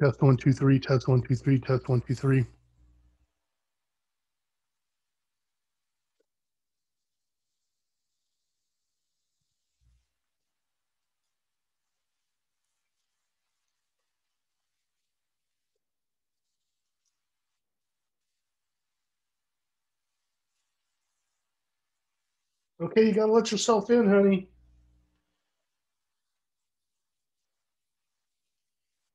Test one, two, three. Test one, two, three. Test one, two, three. Okay, you gotta let yourself in, honey.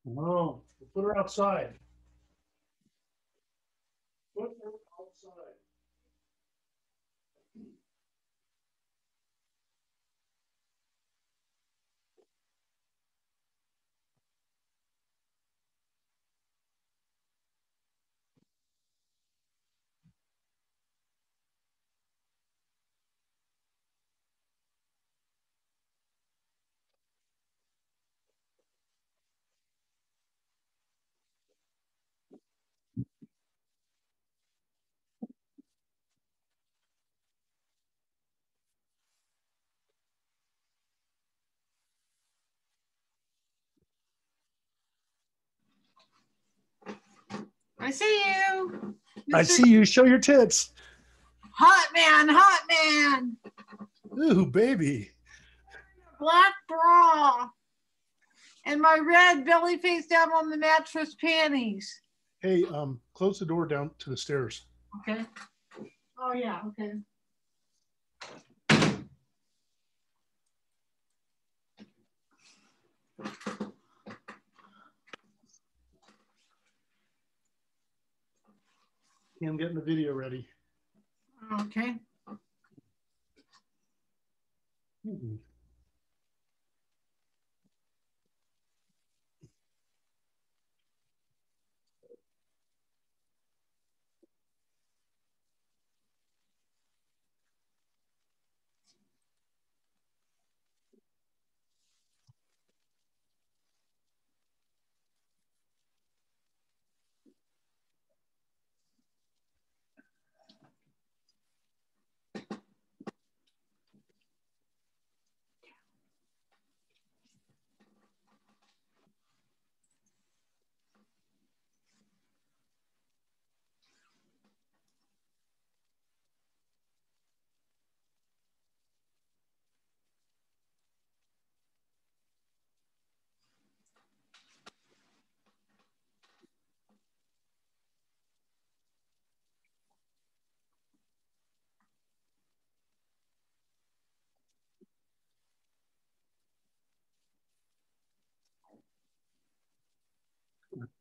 No, put her outside. Put her outside. I see you. I see you. Show your tits. Hot man, hot man. Ooh, baby. Black bra. And my red belly face down on the mattress panties. Hey, close the door down to the stairs. Okay. Oh yeah, okay. I'm getting the video ready. Okay. Mm-mm.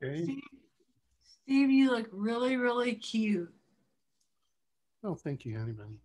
Okay. Steve, you look really, really cute. Oh, thank you, honey bunny.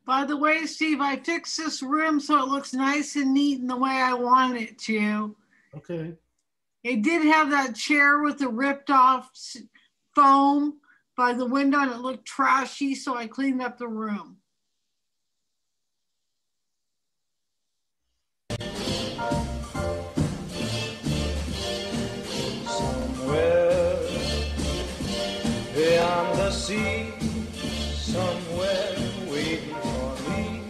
By the way, Steve, I fixed this room so it looks nice and neat in the way I want it to. Okay. It did have that chair with the ripped off foam by the window and it looked trashy, so I cleaned up the room. Somewhere beyond the sea, somewhere waiting for me.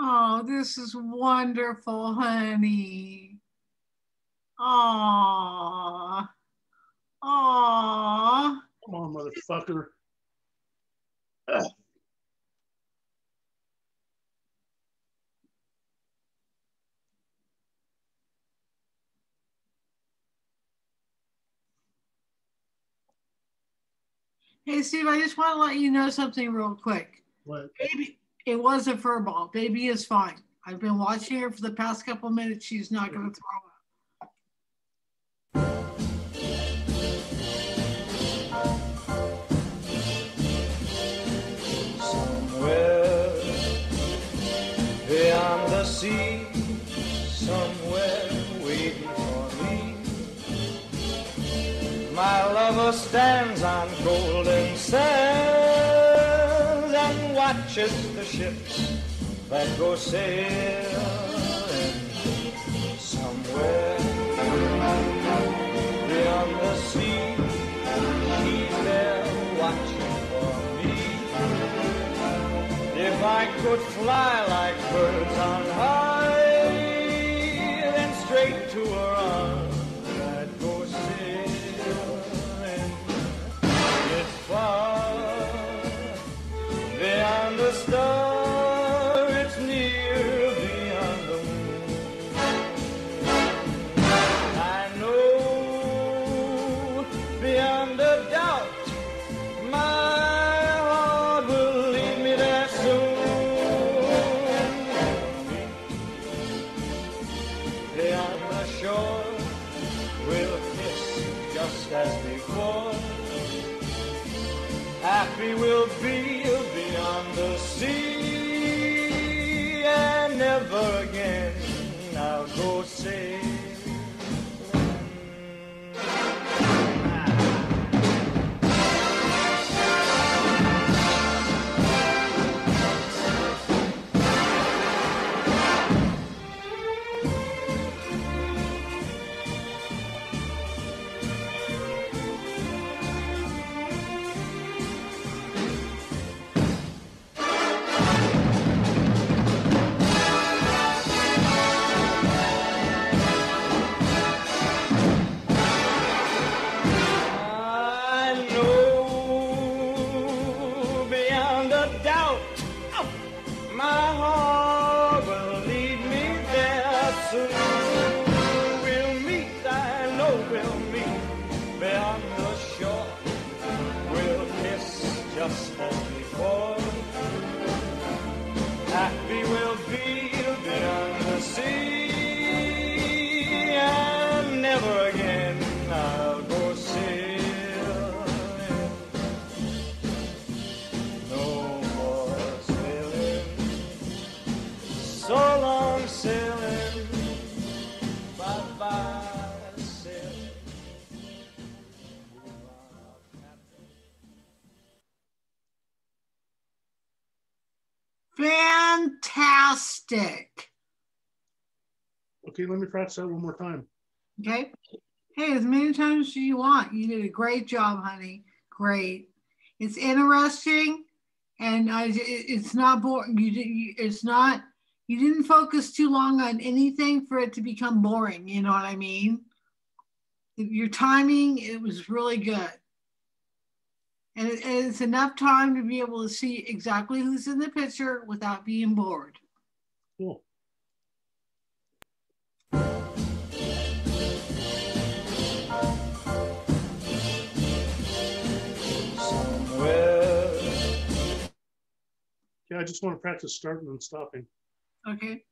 Oh, this is wonderful, honey. Aww. Aww. Come on, motherfucker. Ugh. Hey, Steve, I just want to let you know something real quick. What? Baby, it was a fur ball. Baby is fine. I've been watching her for the past couple of minutes. She's not going to throw up. Somewhere beyond the sea, somewhere waiting for me, my lover stands on golden sands and watches the ships that go sailing. Somewhere beyond the sea, she's there watching for me. If I could fly like birds on high, then straight to her arms I'd go sailing. It's far beyond the star, it's near beyond the moon. I know beyond a doubt my heart will lead me there soon. Beyond the shore, we'll kiss just as before. Happy we'll be beyond the sea, and never again I'll go sailing. I know beyond a doubt my heart will lead me there soon. We'll meet, I know we'll meet beyond the shore. We'll kiss just as before. Happy we'll be beyond the sea, and never again I'll go sailing. No more sailing, so long sailing, bye-bye sailing. Fantastic. Okay, let me practice that one more time. Okay. Hey, as many times as you want. You did a great job, honey. Great. It's interesting, and it's not boring. It's not. You didn't focus too long on anything for it to become boring. You know what I mean? Your timing, it was really good, and it's enough time to be able to see exactly who's in the picture without being bored. Cool. Somewhere Yeah, I just want to practice starting and stopping. Okay.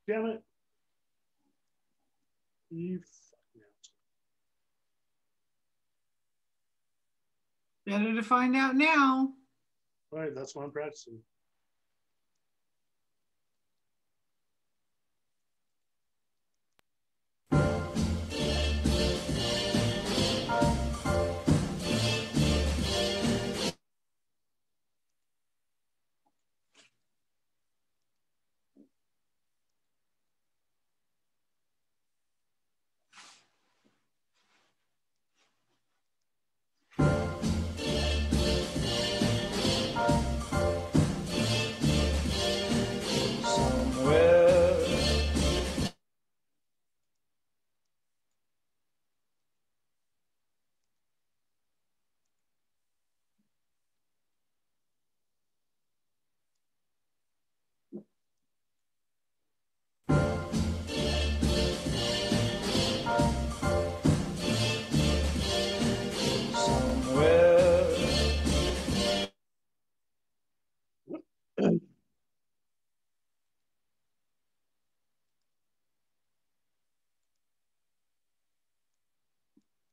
Damn it. You fucking asshole. Better to find out now. All right, that's what I'm practicing.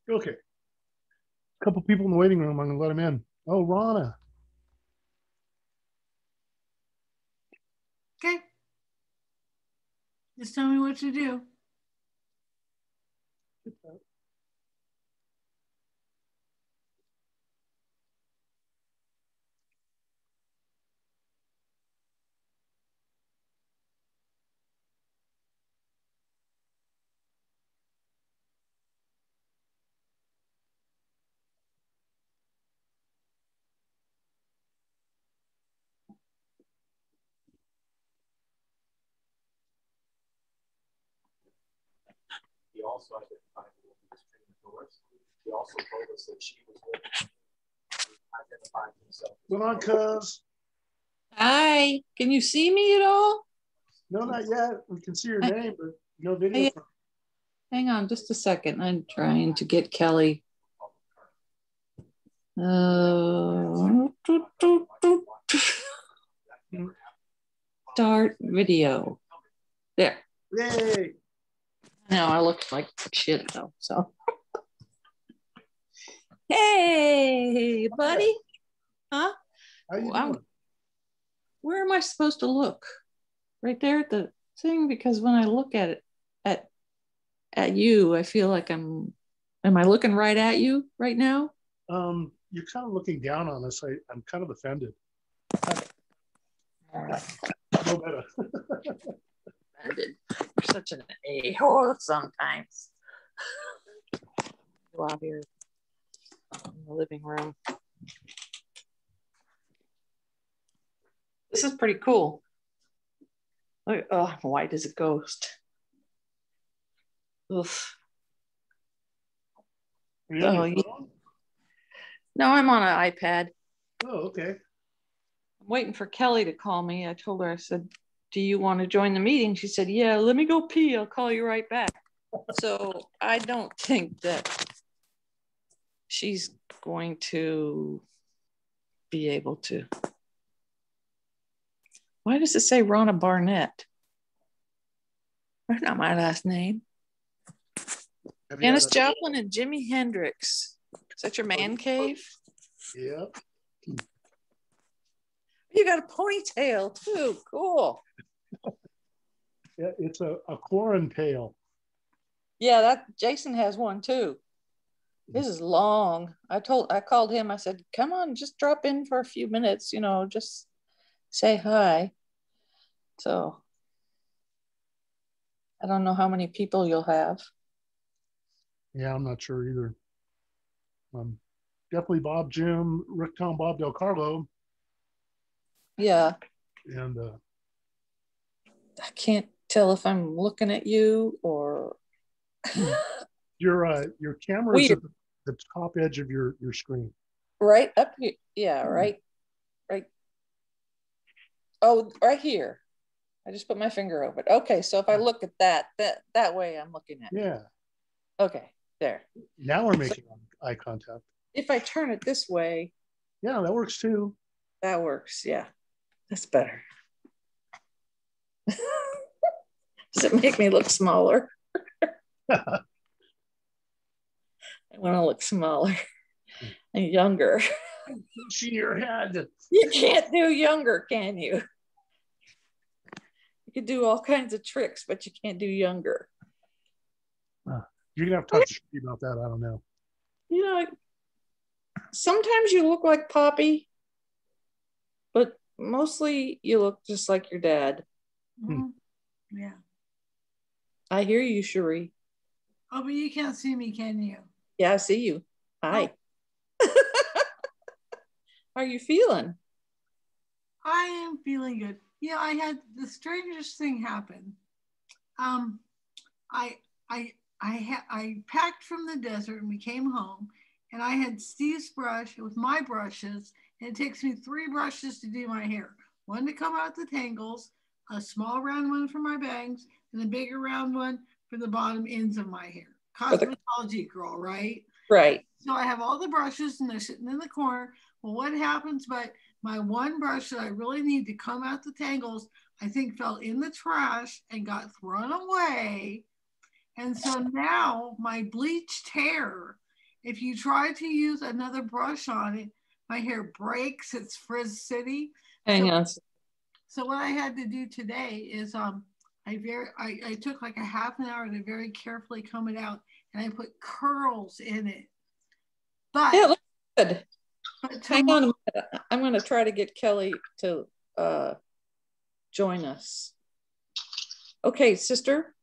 Okay. A couple people in the waiting room. I'm gonna let them in. Oh, Rana. Okay. Just tell me what to do. He also identified the woman as Trina Norris. He also told us that she was with him. He identified himself. What's on, cuz? Hi, can you see me at all? No, not yet. We can see your name, but no video. From Hang on just a second. I'm trying to get Kelly. Start video. There. Yay! Now I look like shit though. So, hey, buddy. Huh? How you Wow. doing? Where am I supposed to look? Right there at the thing, because when I look at it at you, I feel like am I looking right at you right now? You're kind of looking down on us. I'm kind of offended. No better. Offended. You're such an a-hole sometimes. Go out here in the living room. This is pretty cool. Look, oh, white as a ghost. Oof. Are you on your Oh, phone? No, I'm on an iPad. Oh, okay. I'm waiting for Kelly to call me. I told her, I said, do you want to join the meeting? She said, yeah, let me go pee. I'll call you right back. So I don't think that she's going to be able to. Why does it say Ronna Barnett? That's not my last name. Have you Janis had Joplin and Jimi Hendrix. Is that your man cave? Yep. You got a ponytail too. Cool. Yeah, it's a quarantale. Yeah, that Jason has one too. This is long. I called him. I said, "Come on, just drop in for a few minutes. You know, just say hi." So I don't know how many people you'll have. Yeah, I'm not sure either. Definitely Bob, Jim, Rick, Tom, Bob, Del Carlo, Yeah, and I can't tell if I'm looking at you or your camera is weird. at the top edge of your screen. Right up here. Yeah, right. Oh, right here. I just put my finger over it. Okay, so if I look at that way, I'm looking at. Yeah. Okay, there. Now we're making eye contact. If I turn it this way, Yeah, that works too. that works. Yeah, that's better. Does it make me look smaller? I want to look smaller and younger. See your head. You can't do younger, can you? You can do all kinds of tricks, but you can't do younger. You're gonna have to talk to Shirley about that. I don't know. You know, sometimes you look like Poppy, but mostly you look just like your dad. Mhm. Yeah. I hear you, Cherie. Oh, but you can't see me, can you? Yeah, I see you. Hi. How are you feeling? I am feeling good. You know, I had the strangest thing happen. I packed from the desert and we came home, and I had Steve's brush with my brushes, and it takes me 3 brushes to do my hair. One to come out the tangles, a small round one for my bangs, and a bigger round one for the bottom ends of my hair. Cosmetology girl, right? Right. So I have all the brushes and they're sitting in the corner. Well, what happens? But my one brush that I really need to come out the tangles, I think fell in the trash and got thrown away. And so now my bleached hair if you try to use another brush on it, my hair breaks. It's Frizz City. Hang on. So what I had to do today is I took like a half an hour to very carefully comb it out, and I put curls in it. But it looks good. But Hang on a minute. I'm going to try to get Kelly to join us. Okay, sister.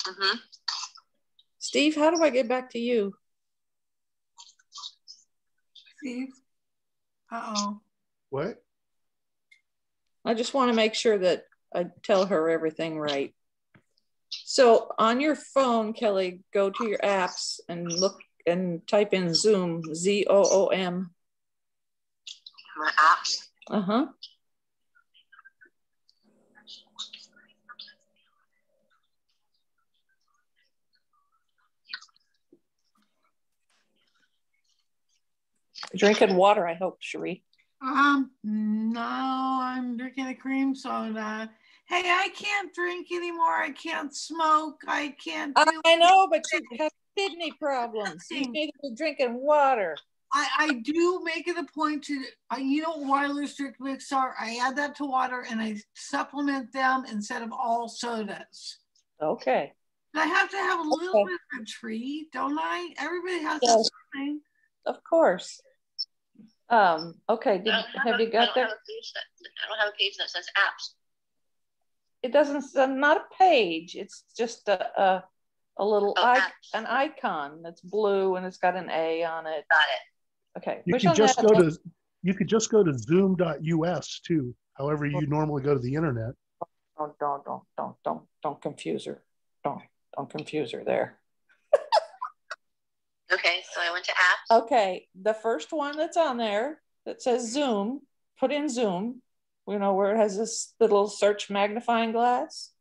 Mm-hmm. Steve, how do I get back to you? Steve? Uh-oh. What? I just want to make sure that I tell her everything right. So on your phone, Kelly, go to your apps and look and type in Zoom, Z-O-O-M. My apps? Uh-huh. Drinking water, I hope, Cherie. No, I'm drinking a cream soda. Hey, I can't drink anymore. I can't smoke. I can't do I know, but you have kidney problems. You need to be drinking water. I do make it a point to, you know what wireless drink mix are? I add that to water and I supplement them instead of all sodas. Okay. But I have to have a little bit of a treat, don't I? Everybody has something. Of course. Okay, have you got that? I don't have a page that says apps. It doesn't, not a page. It's just a little an icon that's blue and it's got an A on it. Got it. Okay. You could just go to zoom.us too. However you normally go to the internet. Don't confuse her. Don't confuse her there. Okay, so I went to apps. Okay, the first one that's on there that says Zoom, put in Zoom, you know, where it has this little search magnifying glass.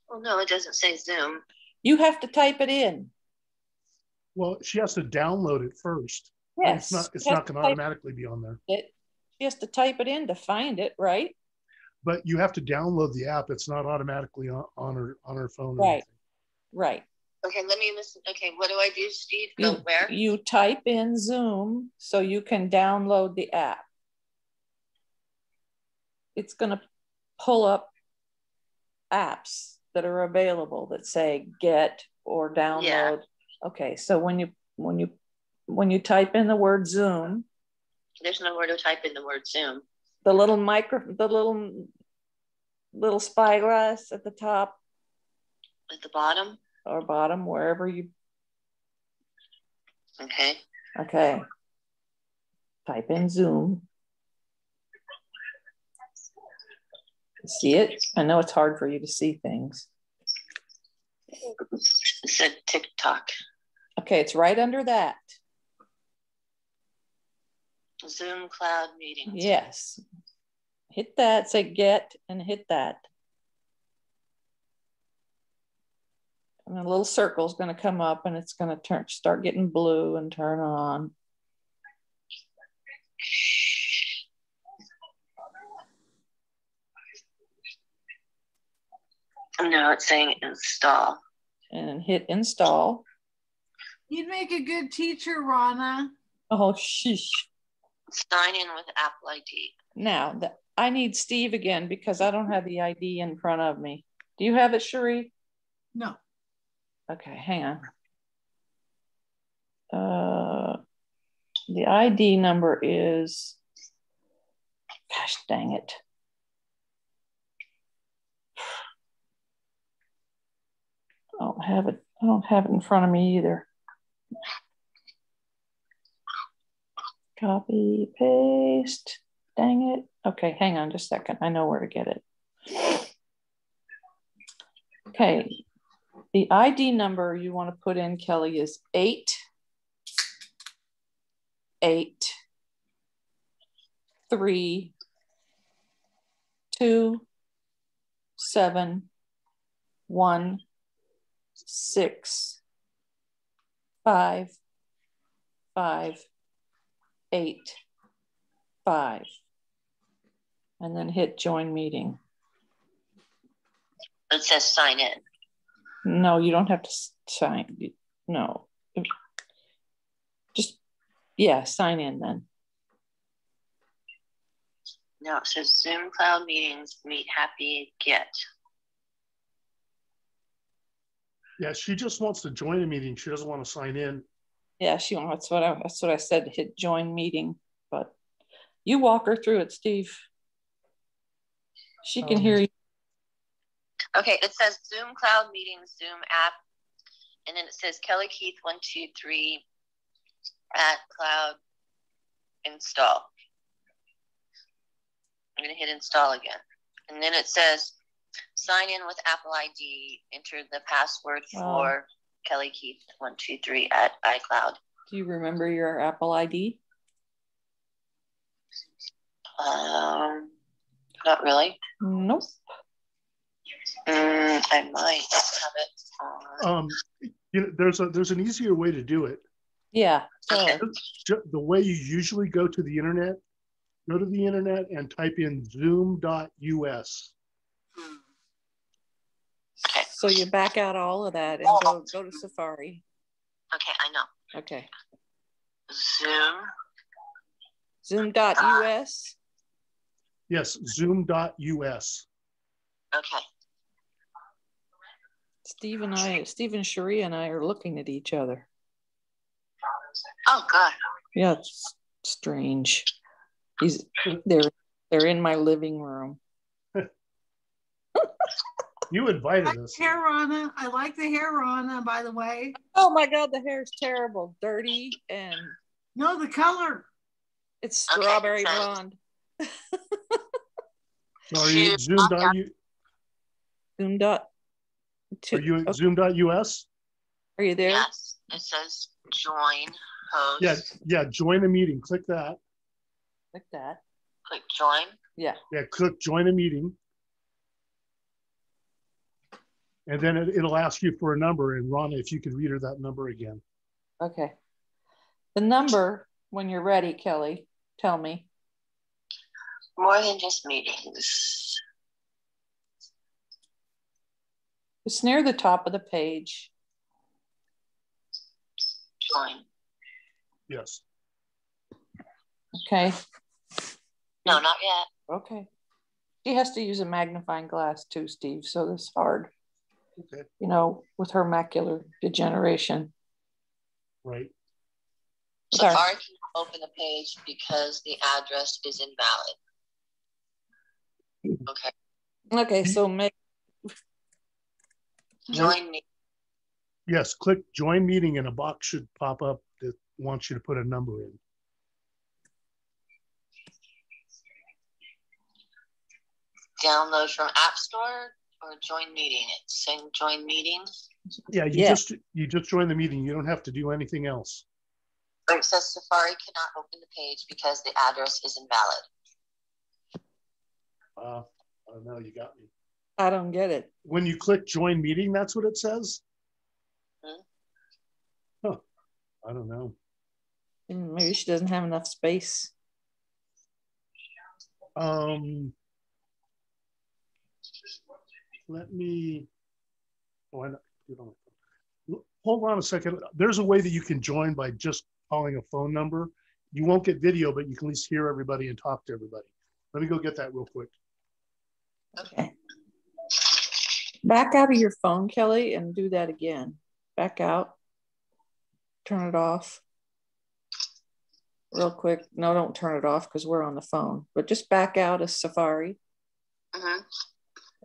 Well, no, it doesn't say Zoom. You have to type it in. Well, she has to download it first. Yes. It's not going to automatically be on there. She has to type it in to find it, right? But you have to download the app. It's not automatically on her phone. Right. Right. Okay, let me listen. Okay, what do I do, Steve? Go where? You type in Zoom so you can download the app. It's going to pull up apps that are available that say get or download. Yeah. Okay, so when you type in the word Zoom, there's nowhere to type in the word Zoom. The little little spyglass at the top. At the bottom? Or bottom, wherever you. Okay. Okay. Type in Zoom. See it? I know it's hard for you to see things. It said TikTok. Okay, it's right under that. Zoom cloud meetings. Yes. Hit that, say get, and hit that. And a little circle is going to come up and it's going to start getting blue and turn on. No, it's saying install. And hit install. You'd make a good teacher, Rana. Oh, sheesh. Sign in with Apple ID. Now, I need Steve again because I don't have the ID in front of me. Do you have it, Cherie? No. Okay, hang on. The ID number is, gosh dang it. I don't have it in front of me either. Copy, paste, dang it. Okay, hang on just a second. I know where to get it. Okay. The ID number you want to put in, Kelly, is 8 8 3 2 7 1 6 5 5 8 5, and then hit join meeting. It says sign in. No, you don't have to sign. No. Just, yeah, sign in then. No, it says Zoom cloud meetings, meet happy get. Yeah, she just wants to join a meeting. She doesn't want to sign in. Yeah, that's what I said, hit join meeting, but you walk her through it, Steve. She can hear you. Okay, it says Zoom cloud meetings, Zoom app, and then it says Kelly Keith 123 at cloud install. I'm gonna hit install again, and then it says sign in with Apple ID. Enter the password for Kelly Keith 123 at iCloud. Do you remember your Apple ID? Not really. Nope. I might have it. You know, there's an easier way to do it. Yeah. Okay. The way you usually go to the internet, and type in zoom.us. Okay. So you back out all of that and go to Safari. Okay, I know. Okay. Zoom.us. Yes, zoom.us. Okay. Steve and Cherie and I are looking at each other. Oh God. Yeah, it's strange. They're in my living room. You invited us. Hair Rana. I like the hair Rana, by the way. Oh my God, the hair is terrible, dirty, and No, the color. it's strawberry blonde. So are you zoom.us? Are you at zoom.us? Are you there? Yes. It says join host. Yeah, join a meeting. Click that. Like that. Click join. Yeah. Yeah, click join a meeting. And then it'll ask you for a number. And Rana, if you could read her that number again. Okay. The number, when you're ready, Kelly, tell me. More than just meetings. It's near the top of the page. Join. Yes. Okay. No, not yet. Okay. She has to use a magnifying glass too, Steve, so this is hard. Okay. You know, with her macular degeneration. Right. Safari can open the page because the address is invalid. Okay. Okay, so make Join me. Yes, click join meeting and a box should pop up that wants you to put a number in. Download from App Store or join meeting. It's saying join meeting. Yeah, you just join the meeting. You don't have to do anything else. It says Safari cannot open the page because the address is invalid. I don't know, you got me. I don't get it. When you click join meeting, that's what it says? Huh. I don't know. Maybe she doesn't have enough space. Let me, hold on a second. There's a way that you can join by just calling a phone number. You won't get video, but you can at least hear everybody and talk to everybody. Let me go get that real quick. Okay. Back out of your phone, Kelly, and do that again. Back out. Turn it off. Real quick. No, don't turn it off because we're on the phone. But just back out of Safari.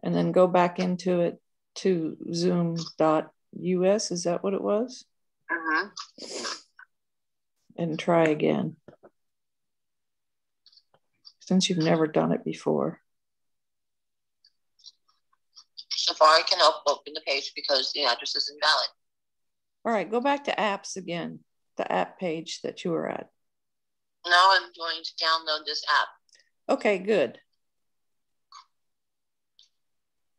And then go back into it to zoom.us. Is that what it was? And try again. Since you've never done it before. Safari can open the page because the address is invalid. All right, go back to apps again, the app page that you were at. Now I'm going to download this app. Okay, good.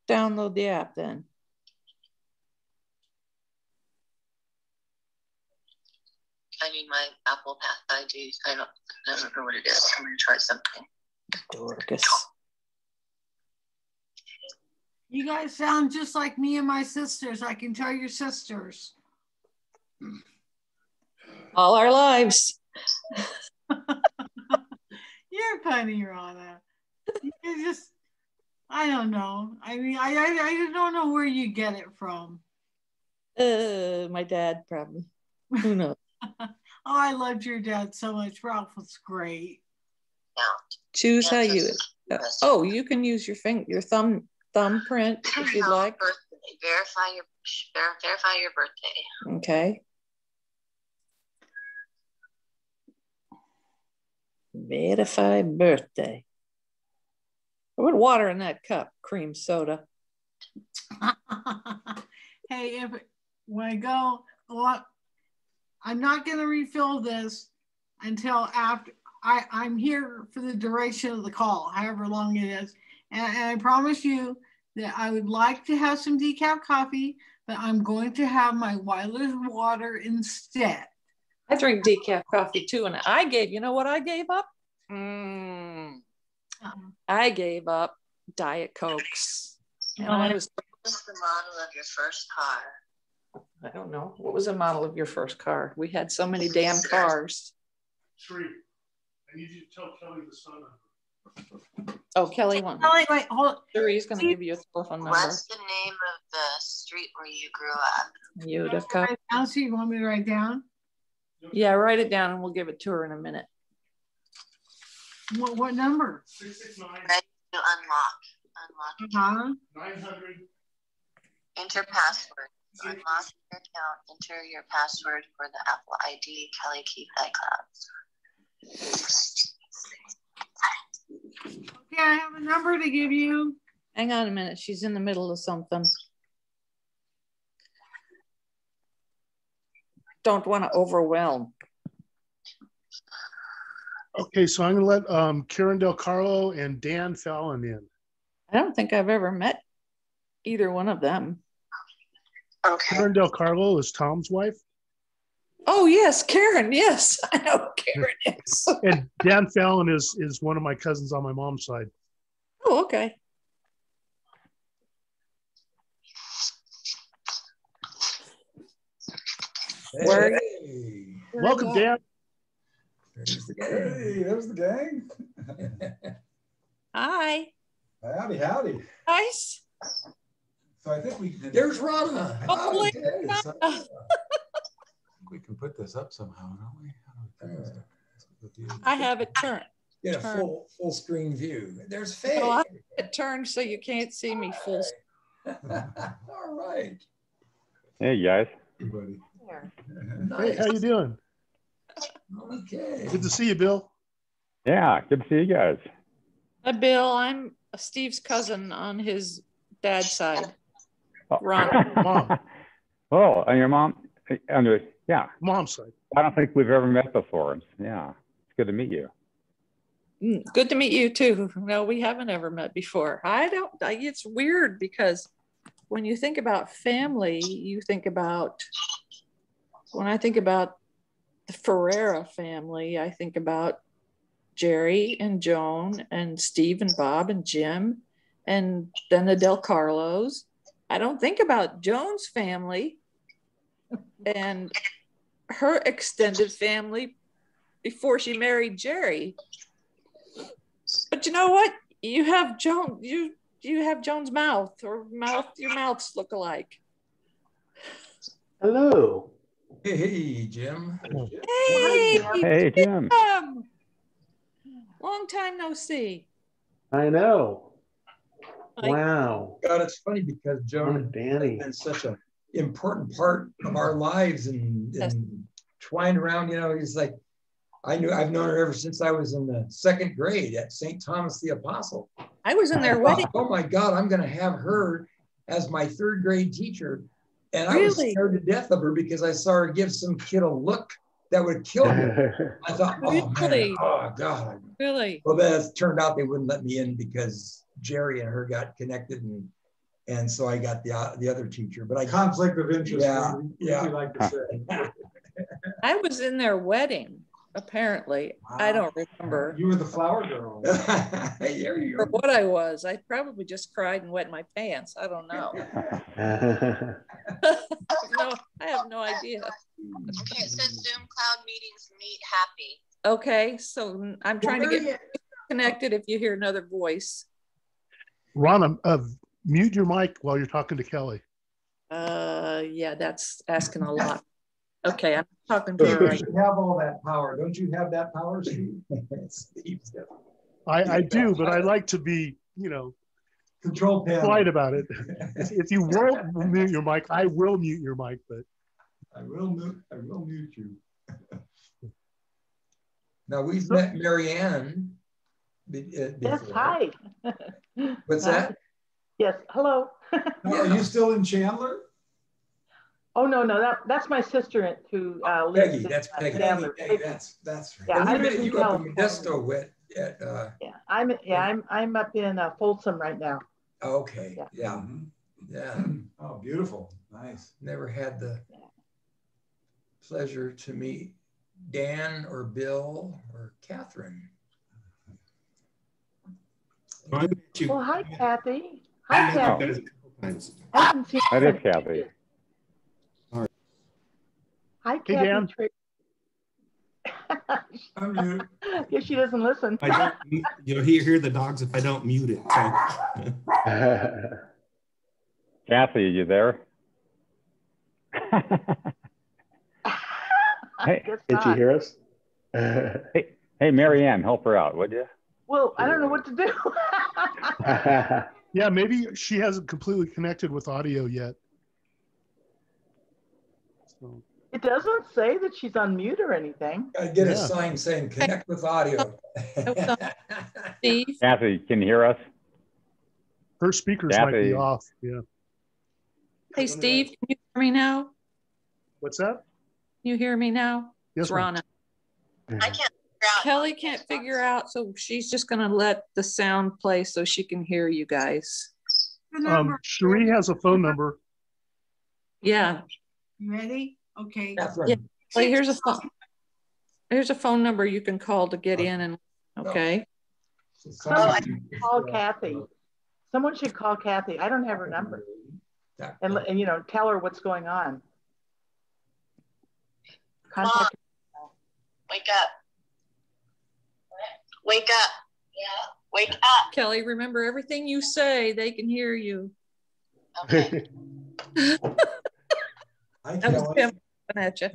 Download the app then. I need my Apple Path ID. I don't know what it is. I'm going to try something. Dorcas. You guys sound just like me and my sisters. I can tell your sisters. All our lives. You're funny, Rana. You just, I don't know. I mean, I just don't know where you get it from. My dad probably. Who knows? Oh, I loved your dad so much. Ralph was great. Choose how you. Oh, you can use your thumbprint if you'd like. Verify your birthday. Okay. Verify birthday. I put water in that cup, cream soda. Hey, when I go, I'm not going to refill this until after I'm here for the duration of the call, however long it is. And I promise you that I would like to have some decaf coffee, but I'm going to have my wireless water instead. I drink decaf coffee too. And you know what I gave up? I gave up Diet Cokes. And I was. What's the model of your first car? I don't know. What was the model of your first car? We had so many damn cars. Sheree, I need you to tell Kelly the son number. Oh, Kelly won. Kelly, wait, hold on. Sheree's going to give you a telephone number. What's the name of the street where you grew up? Utica. Elsie, you want me to write down? Yeah, write it down and we'll give it to her in a minute. What number? 669. Ready to unlock. 900. Enter password. Unlock your account. Enter your password for the Apple ID Kelly Keith iCloud. Okay, I have a number to give you. Hang on a minute. She's in the middle of something. Don't want to overwhelm. Okay, so I'm going to let Karen Del Carlo and Dan Fallon in. I don't think I've ever met either one of them. Okay. Karen Del Carlo is Tom's wife. Oh, yes, Karen. Yes, I know Karen is. And Dan Fallon is one of my cousins on my mom's side. Oh, okay. Where? Hey, Welcome, Dan. there's the gang. Hey, there's the gang. Hi. Howdy, howdy. Nice. So I think there's Rana. Oh, Okay, so- Rana. We can put this up somehow, don't we? How do we put this up? I have it turned. Get a Turn. full screen view. There's Faye. No, I have it turned so you can't see me full. All right. Hey guys. Everybody. Hey, how you doing? Okay. Good to see you, Bill. Yeah, good to see you guys. Hi, Bill. I'm Steve's cousin on his dad's side. Oh. Ron. Mom. Oh, and your mom? Yeah. Mom's side. I don't think we've ever met before. Yeah, it's good to meet you. Good to meet you too. No, we haven't ever met before. It's weird because when you think about family, you think about, when I think about the Ferreira family, I think about Jerry and Joan and Steve and Bob and Jim and then the Del Carlos. I don't think about Joan's family and her extended family before she married Jerry. But you know what? You have Joan. You have Joan's mouth, or your mouths look alike. Hello. Hey, Jim. Hey, Hey, Jim. long time no see. I know. Hi. Wow. God, it's funny because Joan I'm Danny. is such an important part of our lives and twined around, he's like, I've known her ever since I was in the 2nd grade at St. Thomas the Apostle. I was in their wedding. Oh my God, I'm going to have her as my 3rd grade teacher. And I was Really? scared to death of her because I saw her give some kid a look that would kill him. I thought, oh Really? man, oh God. Really? Well, then it turned out they wouldn't let me in because Jerry and her got connected, and so I got the other teacher. But I Conflict of interest. Yeah. You like to say. I was in their wedding. Apparently, I don't remember You were the flower girl. There you for go. what I was. I probably just cried and wet my pants. I don't know. No, I have no idea. Okay, it says Zoom cloud meetings meet happy. Okay, so I'm trying to get connected if you hear another voice. Ron, mute your mic while you're talking to Kelly. Yeah, that's asking a lot. Okay, I'm talking to her right You have all that power. Don't you have that power, Steve? Steve's got I do, but I like to be, you know, control panel. polite about it. If you won't mute your mic, I will mute your mic, but I will mute you. Now we've met Marianne. Yes, hi. What's that? Yes, hello. Are you still in Chandler? Oh no, that's my sister who lives Peggy, in that's Peggy. Chandler. Peggy, that's right. Yeah, I live in you up in California. Modesto I'm up in Folsom right now. Okay, yeah. Oh, beautiful. Nice. Never had the pleasure to meet Dan or Bill or Catherine. Well, hi, Kathy. Hi, Kathy. That is Kathy. Hi, Hey, Dan. I'm mute. Yeah, she doesn't listen. I don't, you'll hear the dogs if I don't mute it. So. Kathy, are you there? Hey, did she hear us? hey, Marianne, help her out, would you? Well, I don't know what to do. yeah, maybe she hasn't completely connected with audio yet. So. It doesn't say that she's on mute or anything. I get a sign saying connect with audio. Kathy, can you hear us? Her speakers might be off. Yeah. Hey, Steve, can you hear me now? What's that? Can you hear me now? Yes, it's Ronna. I can't figure out. Kelly can't figure out, so she's just going to let the sound play so she can hear you guys. Cherie has a phone number. Yeah. You ready? Okay. Yeah. Well, here's a phone. Here's a phone number you can call to get in, and okay. Someone should call Kathy. Someone should call Kathy. I don't have her number, and you know, tell her what's going on. Contact. Wake up. Wake up. Yeah. Wake up. Kelly, remember everything you say. They can hear you. Okay. Hi, that was Kelly. him at you.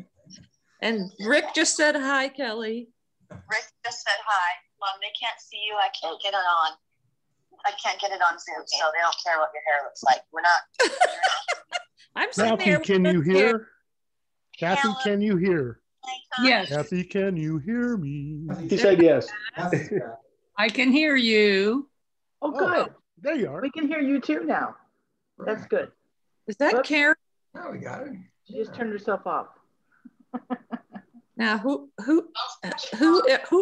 And Rick just said hi, Kelly. Rick just said hi. Mom, they can't see you. I can't get it on. I can't get it on Zoom, so they don't care what your hair looks like. We're not. I'm sitting Kathy, there. can you hear? Kathy, can you hear? Yes. Kathy, can you hear me? She said yes. I can hear you. Oh, good. There you are. We can hear you too now. That's good. Is that Karen? No, we got it. She just turned herself off. Now, who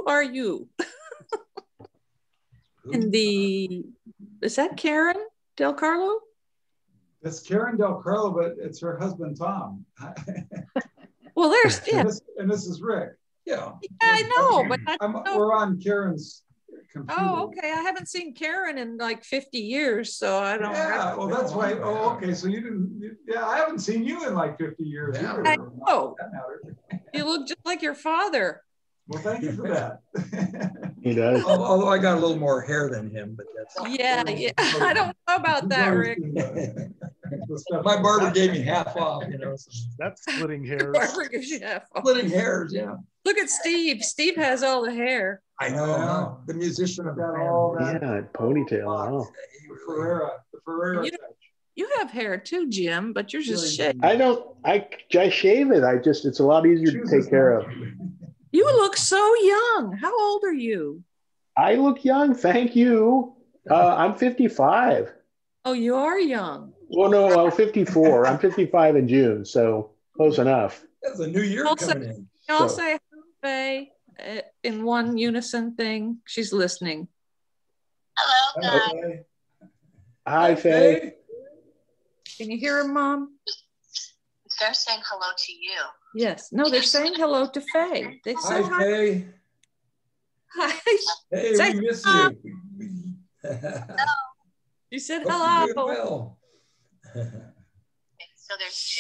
are you? In the, is that Karen Del Carlo? It's Karen Del Carlo, but it's her husband, Tom. Well, there's, yeah. And this is Rick. Yeah. I know, but I don't know. We're on Karen's computer. Oh, okay. I haven't seen Karen in like 50 years, so I don't. Yeah, well, that's why. Oh, okay. So you didn't. Yeah, I haven't seen you in like 50 years. Yeah. I know. That matters. You look just like your father. Well, thank you for that. He does. Although I got a little more hair than him, but that's. Yeah. I don't know about that, Rick. My barber gave me half off, you know. So. That's splitting hairs. Barber gives you half off. Splitting hairs, yeah. Look at Steve. Steve has all the hair. I know, huh? The musician of Got the all family. that. Yeah, ponytail. Wow. The Ferrera You- touch. You have hair too, Jim, but you're just shaved. I shave it. it's a lot easier to take care of. You look so young. How old are you? I look young. Thank you. I'm 55. Oh, you are young. Well, no, I'm 54. I'm 55 in June, so close enough. That's a new year Also- coming in. I'll So- say hi, Faye, in one unison thing. She's listening. Hello, guys. Okay. Hi, Faye. Can you hear her, Mom? They're saying hello to you. Yes. No, they're saying hello to Faye. They said Hi, hi. Faye. Hi. Hey, Say we miss hi. you. She said Hope you're hello. doing well. So there's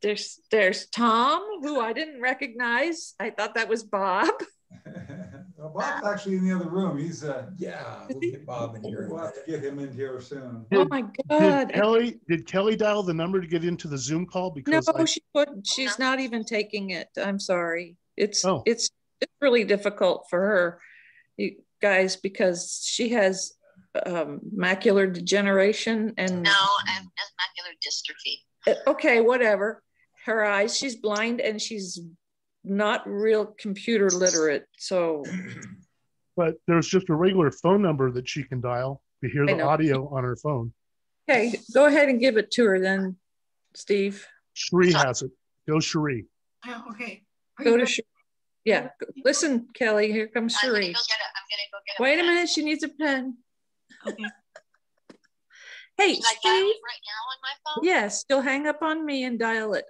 Jim. There's Tom, who I didn't recognize. I thought that was Bob. Well, Bob's actually in the other room. He's yeah, we'll get Bob in here. We'll have to get him in here soon. Oh my God. Did Kelly dial the number to get into the Zoom call? Because No, she couldn't. She's not even taking it. I'm sorry. It's really difficult for her, you guys, because she has macular degeneration and no, I have macular dystrophy. Okay, whatever. Her eyes, she's blind and she's not real computer literate. So, but there's just a regular phone number that she can dial to hear the audio on her phone. Okay, go ahead and give it to her then, Steve. Sheree has it. Go, Sheree. Oh, okay. Go to Sheree. Yeah, listen, Kelly. Here comes Sheree. I'm gonna go get it. Wait a minute. She needs a pen. Okay. Hey, Should I dial it right now on my phone? Yes, you'll hang up on me and dial it.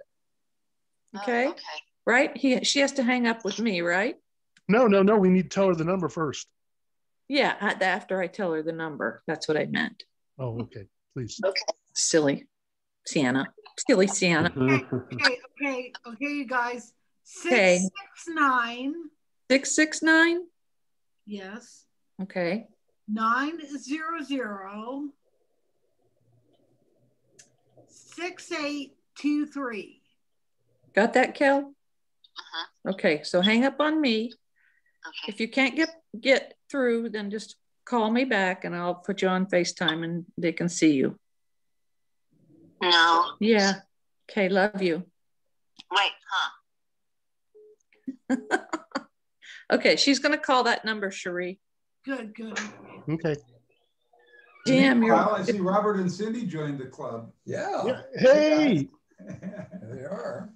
Okay. Okay. Right? She has to hang up with me, right? No. We need to tell her the number first. Yeah, after I tell her the number. That's what I meant. Oh, okay. Please. Okay. Silly Sienna. Silly Sienna. Okay, you guys. Okay. 669. 669? Yes. Okay. 900 6823. Got that, Kel? Uh-huh. Okay, so hang up on me. Okay. If you can't get through, then just call me back and I'll put you on FaceTime and they can see you. No. Yeah. Okay, love you. Wait, huh? Okay, she's going to call that number, Sheree. Good. Okay. Jim, I see Robert and Cindy joined the club. Yeah. Hey. They are.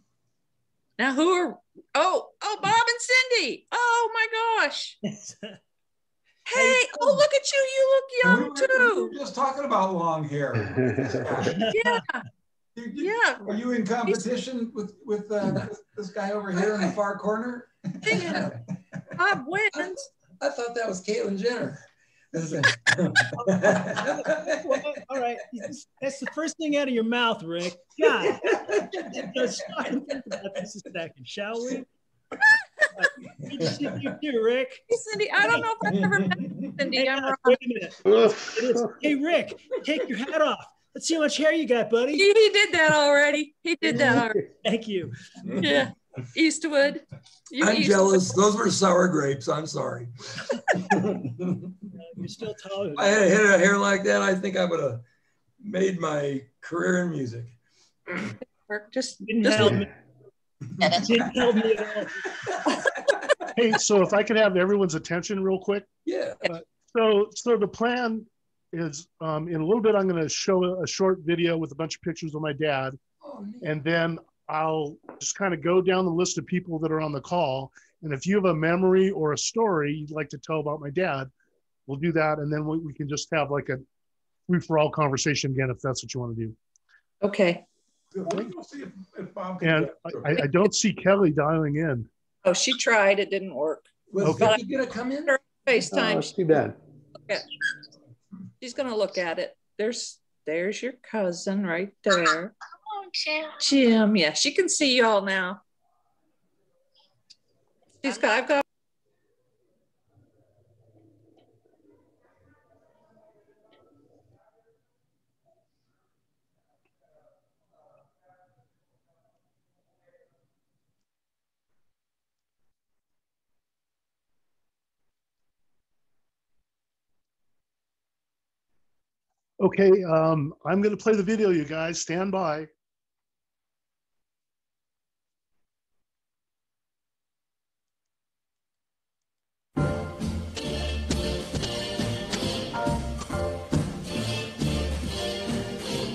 Now who are, Bob and Cindy. Oh my gosh. Hey, oh, look at you. You look young too. We were just talking about long hair. Yeah. Yeah. Are you in competition with this guy over here in the far corner? Yeah. Bob wins. I thought that was Caitlyn Jenner. Well, all right, that's the first thing out of your mouth, Rick. God, let's stop and think about this a second, shall we? Good to see you too, Rick. Hey, Cindy, I don't know if I've ever met Cindy. Hey, I'm wrong. wait a minute. Hey, Rick, take your hat off. Let's see how much hair you got, buddy. He did that already. Thank you. Yeah. Eastwood. I'm jealous. Those were sour grapes. I'm sorry. You're still taller. If I had a hair like that, I think I would have made my career in music. Didn't help me. Didn't help me at all. Hey, so if I could have everyone's attention real quick. Yeah. So the plan is in a little bit, I'm going to show a short video with a bunch of pictures of my dad. Oh, and then I'll just kind of go down the list of people that are on the call. And if you have a memory or a story you'd like to tell about my dad, we'll do that. And then we can just have like a free-for-all conversation again, if that's what you want to do. Okay. And I don't see Kelly dialing in. Oh, she tried. It didn't work. Was Vicky going to come in? FaceTime. That's too bad. Yeah. She's going to look at it. There's your cousin right there. Oh, Jim. Yeah, she can see y'all now. I've got. Okay, I'm going to play the video, you guys. Stand by.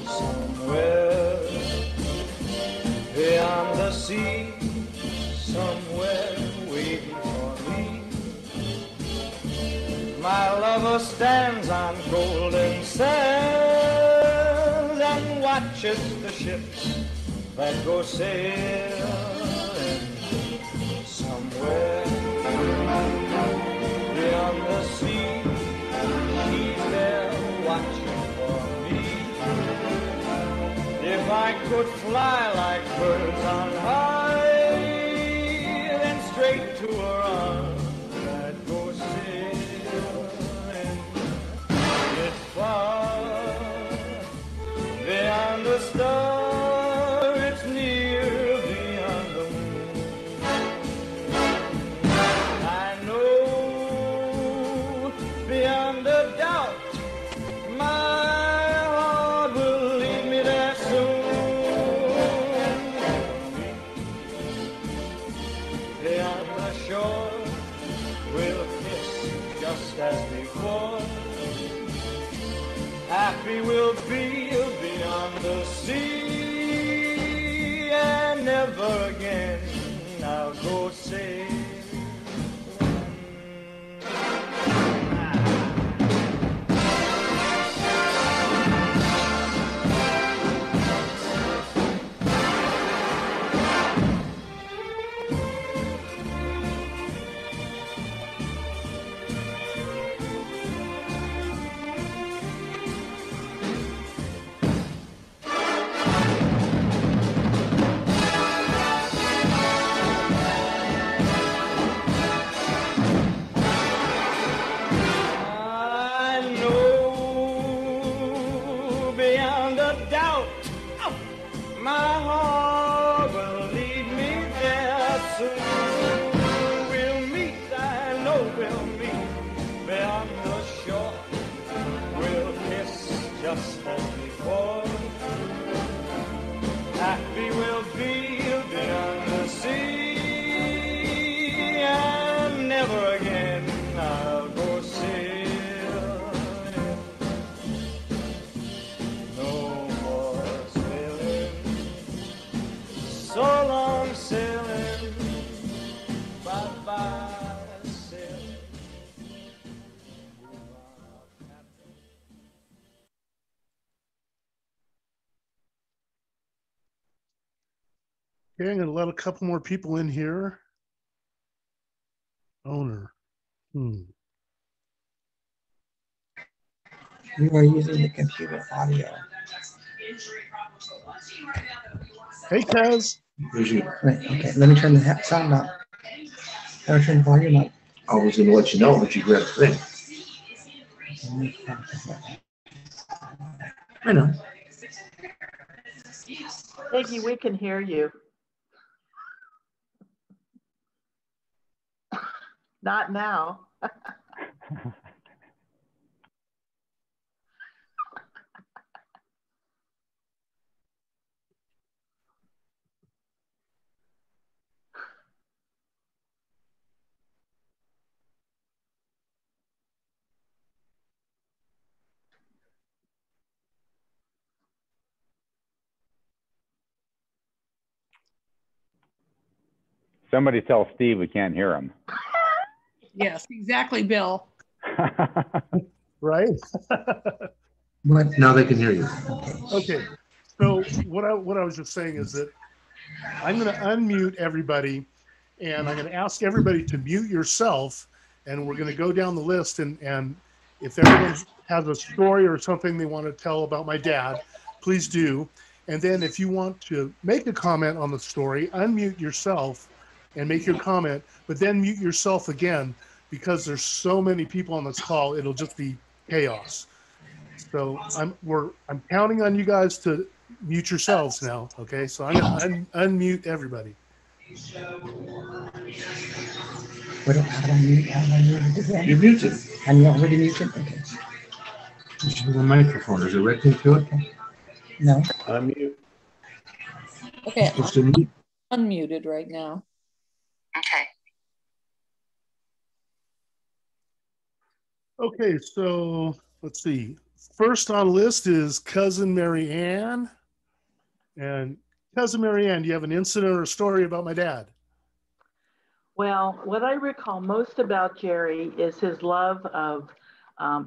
Somewhere beyond the sea, somewhere waiting for me, my lover stands on golden sands and watches the ships that go sailing. Somewhere beyond the sea, she's there watching for me. If I I could fly like birds on high, then straight to her arms I'd go sailing. It's far beyond the star, it's near beyond the moon. I know beyond a doubt my heart will lead me there soon. Beyond the shore we'll kiss just as before. Happy we'll be beyond the sea, and never again I'll go sailing. Okay, I'm going to let a couple more people in here. Owner. You are using the computer audio. Hey, Kaz. Right, okay, let me turn the sound up. Let me turn the volume up. I was going to let you know that you grabbed the thing. I know. Peggy, we can hear you. Not now. Somebody tell Steve we can't hear him. Yes, exactly, Bill. Right? What? Now they can hear you. Okay. So what I was just saying is that I'm going to unmute everybody, and I'm going to ask everybody to mute yourself, and we're going to go down the list, and if everyone has a story or something they want to tell about my dad, please do. And then if you want to make a comment on the story, unmute yourself and make your comment, but then mute yourself again, because there's so many people on this call, it'll just be chaos. So I'm counting on you guys to mute yourselves now. Okay, so I'm going to unmute everybody. What, how do I mute? How do I mute it again? You're muted. I'm already muted. Okay. You should have a microphone. There's a red thing to it. No. Unmute. Okay, Supposed to mute. I'm unmuted right now. Okay. Okay, so let's see. First on the list is Cousin Mary Ann. And Cousin Mary Ann, do you have an incident or a story about my dad? Well, what I recall most about Jerry is his love of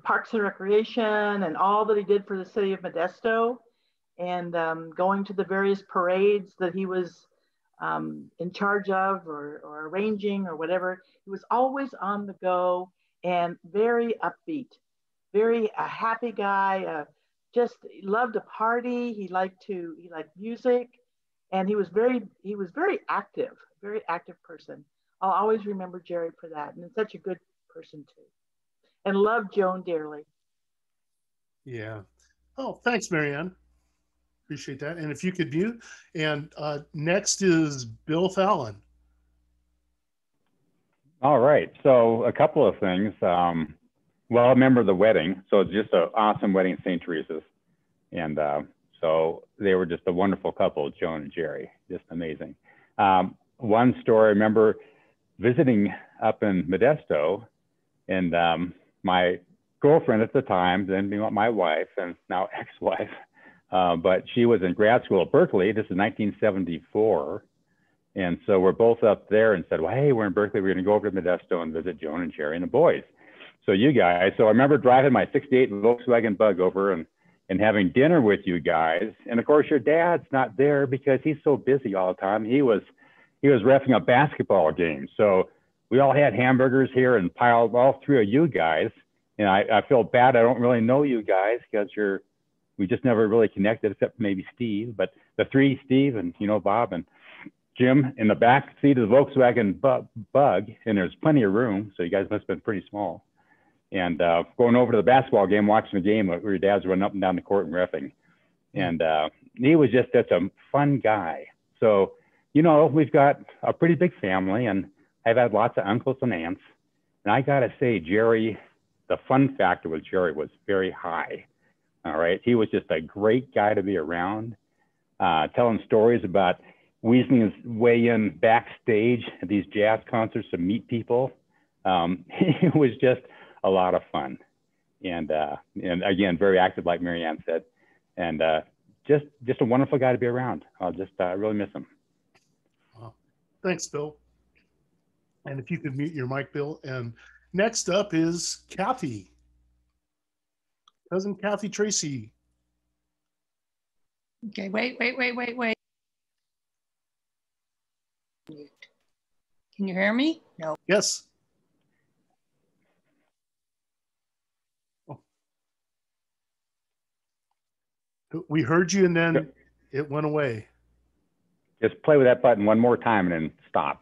Parks and Recreation and all that he did for the city of Modesto, and going to the various parades that he was in charge of or arranging or whatever. He was always on the go and very upbeat, very a happy guy, just loved to party. He liked music, and he was very active, very active person. I'll always remember Jerry for that, and such a good person too, and loved Joan dearly. Yeah. Oh, thanks, Marianne. Appreciate that. And if you could mute. And next is Bill Fallon. All right. So a couple of things. Well, I remember the wedding. So it's just an awesome wedding at St. Teresa's. And so they were just a wonderful couple, Joan and Jerry, just amazing. One story, I remember visiting up in Modesto, and my girlfriend at the time, then being my wife and now ex-wife, but she was in grad school at Berkeley. This is 1974. And so we're both up there and said, well, hey, we're in Berkeley. We're going to go over to Modesto and visit Joan and Jerry and the boys. So you guys, so I remember driving my 68 Volkswagen Bug over and having dinner with you guys. And of course, your dad's not there because he's so busy all the time. He was reffing a basketball game. So we all had hamburgers here and piled all three of you guys. And I feel bad. I don't really know you guys because we just never really connected except maybe Steve, but the three, Steve and, Bob and Jim in the back seat of the Volkswagen Bug, and there's plenty of room. So you guys must have been pretty small. And going over to the basketball game, watching the game where your dad's running up and down the court and reffing. And he was just such a fun guy. So, we've got a pretty big family, and I've had lots of uncles and aunts. And I got to say, Jerry, the fun factor with Jerry was very high. All right. He was just a great guy to be around, telling stories about weaseling his way in backstage at these jazz concerts to meet people. It was just a lot of fun. And again, very active, like Marianne said, and just a wonderful guy to be around. I'll just really miss him. Thanks, Bill. And if you could mute your mic, Bill. And next up is Kathy. Cousin Kathy Tracy. Okay, wait. Can you hear me? No. Yes. Oh. We heard you and then it went away. Just play with that button one more time and then stop.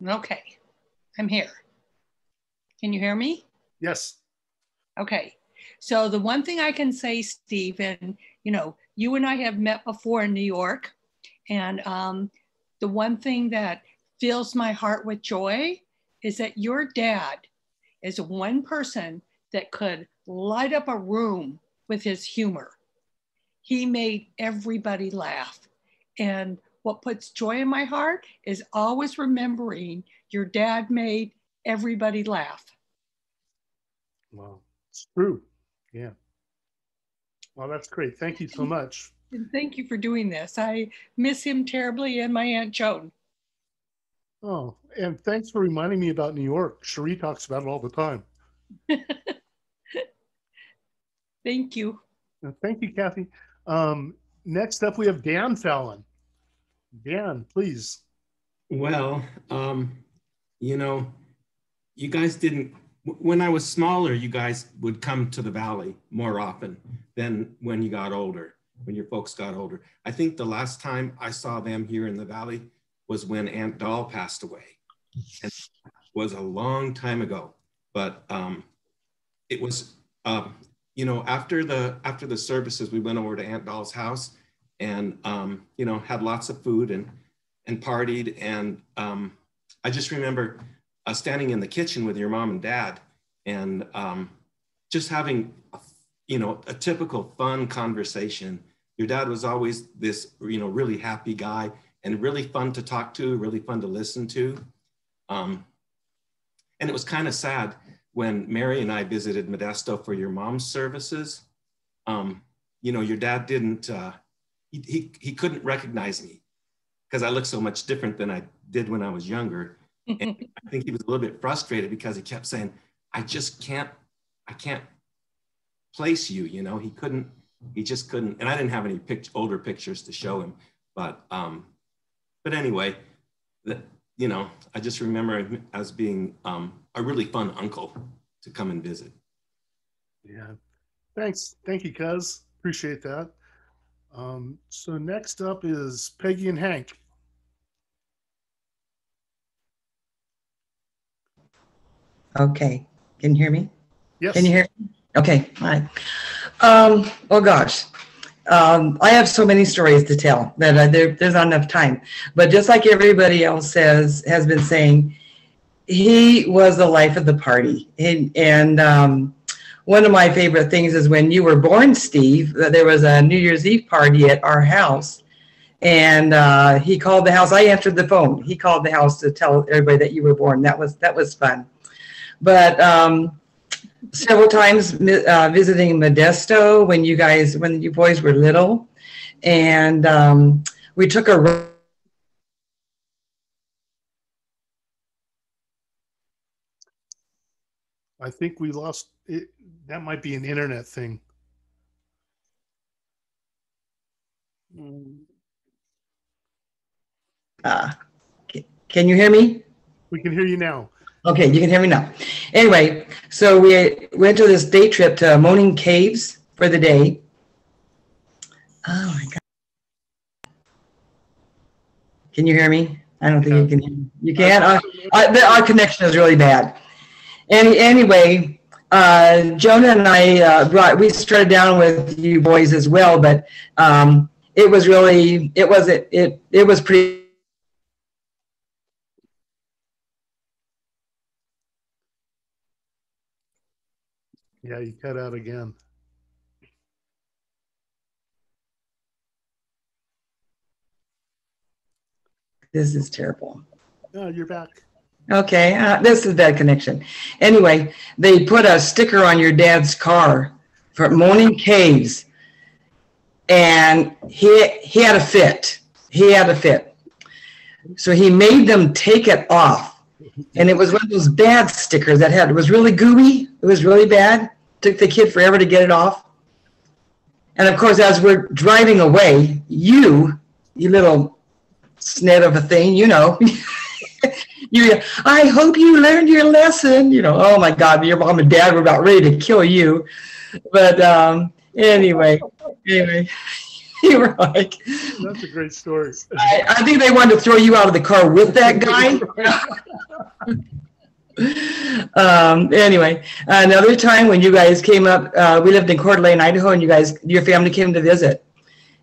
Okay, I'm here. Can you hear me? Yes. Okay, so the one thing I can say, Steve, and you and I have met before in New York, and the one thing that fills my heart with joy is that your dad is one person that could light up a room with his humor. He made everybody laugh. And what puts joy in my heart is always remembering your dad made everybody laugh. Wow, it's true. Yeah. Well, that's great. Thank you so much. And thank you for doing this. I miss him terribly and my Aunt Joan. Oh, and thanks for reminding me about New York. Cherie talks about it all the time. Thank you. Thank you, Kathy. Next up, we have Dan Fallon. Dan, please. Well, you guys didn't, when I was smaller, you guys would come to the Valley more often than when you got older, when your folks got older. I think the last time I saw them here in the Valley was when Aunt Doll passed away. And it was a long time ago, but it was, after the services, we went over to Aunt Doll's house and, had lots of food and partied. And I just remember standing in the kitchen with your mom and dad and just having, a typical fun conversation. Your dad was always this, really happy guy and really fun to talk to, really fun to listen to. And it was kind of sad when Mary and I visited Modesto for your mom's services. Your dad didn't, he couldn't recognize me because I looked so much different than I did when I was younger. And I think he was a little bit frustrated because he kept saying, I can't place you, he just couldn't. And I didn't have any older pictures to show him, but anyway, I just remember him as being a really fun uncle to come and visit. Yeah. Thanks. Thank you, cuz. Appreciate that. So next up is Peggy and Hank. Okay. Can you hear me? Yes. Can you hear me? Okay. Hi. Oh gosh. I have so many stories to tell that there's not enough time. But just like everybody else has been saying, he was the life of the party. And one of my favorite things is when you were born, Steve, there was a New Year's Eve party at our house. And he called the house. I answered the phone. He called the house to tell everybody that you were born. That was fun. But several times visiting Modesto when you boys were little, and we took a. I think we lost it. That might be an internet thing. Can you hear me? We can hear you now. Okay, you can hear me now. Anyway, so we went to this day trip to Moaning Caves for the day. Oh my God. Can you hear me? I don't think you can hear me. You can? Our connection is really bad. Anyway, Jonah and I, we started down with you boys as well, but it was really, it was pretty. Yeah, you cut out again. This is terrible. Oh, you're back. Okay, this is bad connection. Anyway, they put a sticker on your dad's car for Moaning Caves, and he had a fit. He had a fit. So he made them take it off. And it was one of those bad stickers it was really gooey. It was really bad. Took the kid forever to get it off. And of course, as we're driving away, you little snit of a thing, I hope you learned your lesson. Oh my God, your mom and dad were about ready to kill you. But anyway, you were like. That's a great story. I think they wanted to throw you out of the car with that guy. Anyway, another time when you guys came up, we lived in Coeur d'Alene, Idaho, and your family came to visit.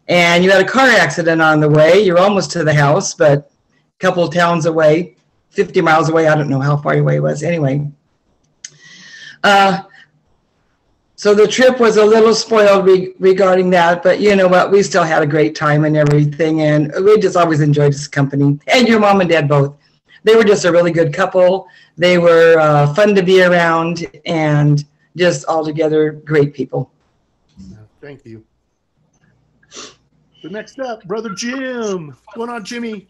And you had a car accident on the way. You're almost to the house, but a couple of towns away, 50 miles away. I don't know how far away it was. Anyway. So the trip was a little spoiled regarding that, but you know what? We still had a great time and everything, and we just always enjoyed his company. And your mom and dad both. They were just a really good couple. They were fun to be around, and just altogether great people. Thank you. So next up, Brother Jim. What's going on, Jimmy?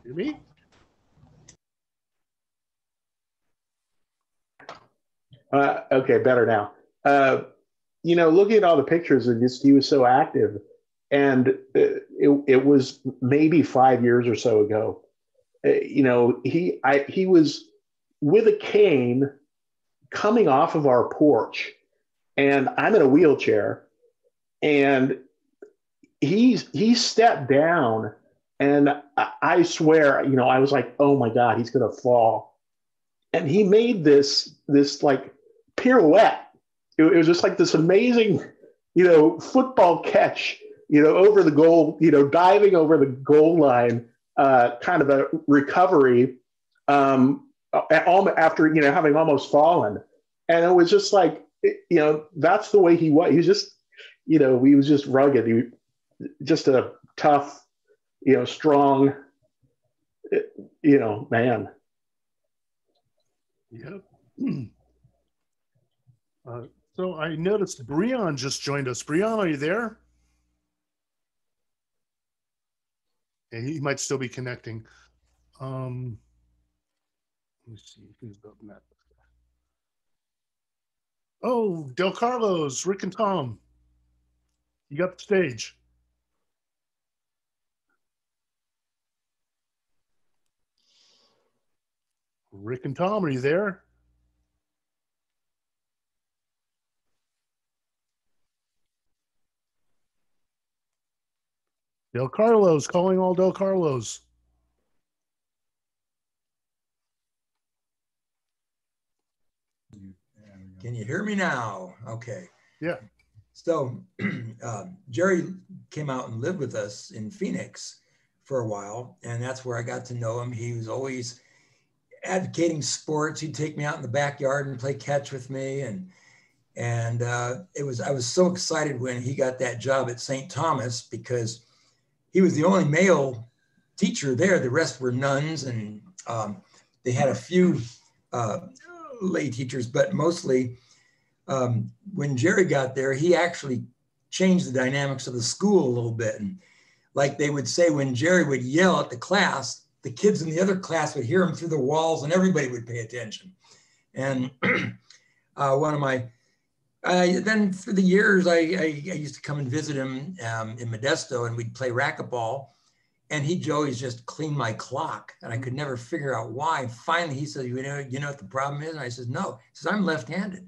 Jimmy? Okay, better now. Looking at all the pictures of just he was so active, and it was maybe 5 years or so ago. He was with a cane coming off of our porch, and I'm in a wheelchair, and he stepped down, and I swear, I was like, oh my God, he's gonna fall, and he made this like pirouette. It was just like this amazing, football catch, over the goal, diving over the goal line, kind of a recovery after, having almost fallen. And it was just like, that's the way he was. He was just, he was just rugged. He just a tough, strong, man. Yep. So I noticed Breon just joined us. Breon, are you there? And he might still be connecting. Let me see who's up next. Oh, Del Carlos, Rick and Tom. You got the stage. Rick and Tom, are you there? Del Carlos, calling all Del Carlos. Can you hear me now? Okay. Yeah. So Jerry came out and lived with us in Phoenix for a while, and that's where I got to know him. He was always advocating sports. He'd take me out in the backyard and play catch with me, and I was so excited when he got that job at St. Thomas, because he was the only male teacher there. The rest were nuns, and they had a few lay teachers, but mostly when Jerry got there, he actually changed the dynamics of the school a little bit. And like they would say, when Jerry would yell at the class, the kids in the other class would hear him through the walls, and everybody would pay attention. And then for the years, I used to come and visit him in Modesto, and we'd play racquetball. And he'd always just clean my clock, and I could never figure out why. Finally, he said, you know what the problem is? And I said, no. He says, I'm left-handed.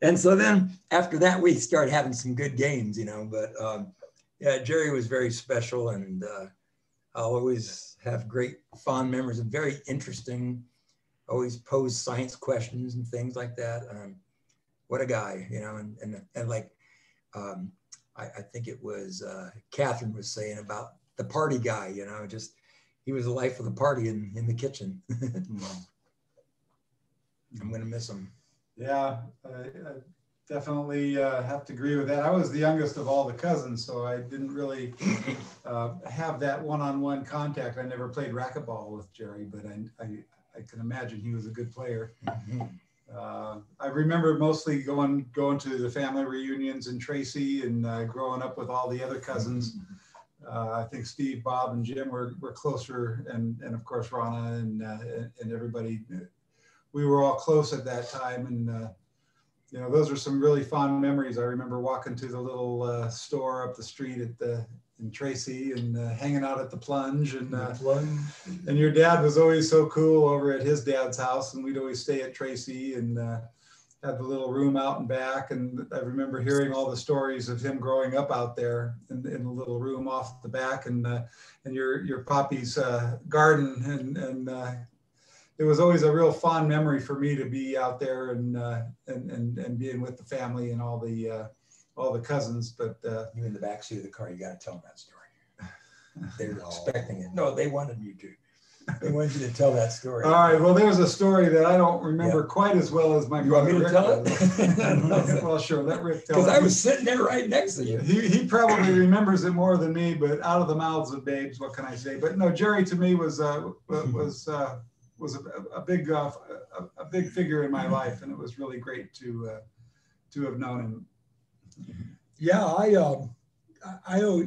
And so then after that, we started having some good games, but yeah, Jerry was very special, and I'll always have great fond memories and very interesting, always pose science questions and things like that. What a guy, and like, I think it was Catherine was saying about the party guy, he was the life of the party in the kitchen. I'm going to miss him. Yeah, I definitely have to agree with that. I was the youngest of all the cousins, so I didn't really have that one-on-one contact. I never played racquetball with Jerry, but I can imagine he was a good player. I remember mostly going to the family reunions in Tracy, and growing up with all the other cousins. I think Steve, Bob, and Jim were closer, and of course Rana and everybody. We were all close at that time, and those are some really fond memories. I remember walking to the little store up the street in Tracy, and hanging out at the Plunge, and your dad was always so cool over at his dad's house, and we'd always stay at Tracy and had the little room out and back. And I remember hearing all the stories of him growing up out there in the little room off the back, and your poppy's garden, and it was always a real fond memory for me to be out there and being with the family and all the cousins. But you in the backseat of the car, you got to tell them that story. They were expecting it. No, they wanted you to. They wanted you to tell that story. All right. Well, there's a story that I don't remember quite as well as my brother. You want me to tell it? Well, sure. Let Rick tell it. Because I was sitting there right next to you. He probably remembers it more than me, but out of the mouths of babes, what can I say? But no, Jerry to me was a big figure in my life, and it was really great to have known him. Yeah,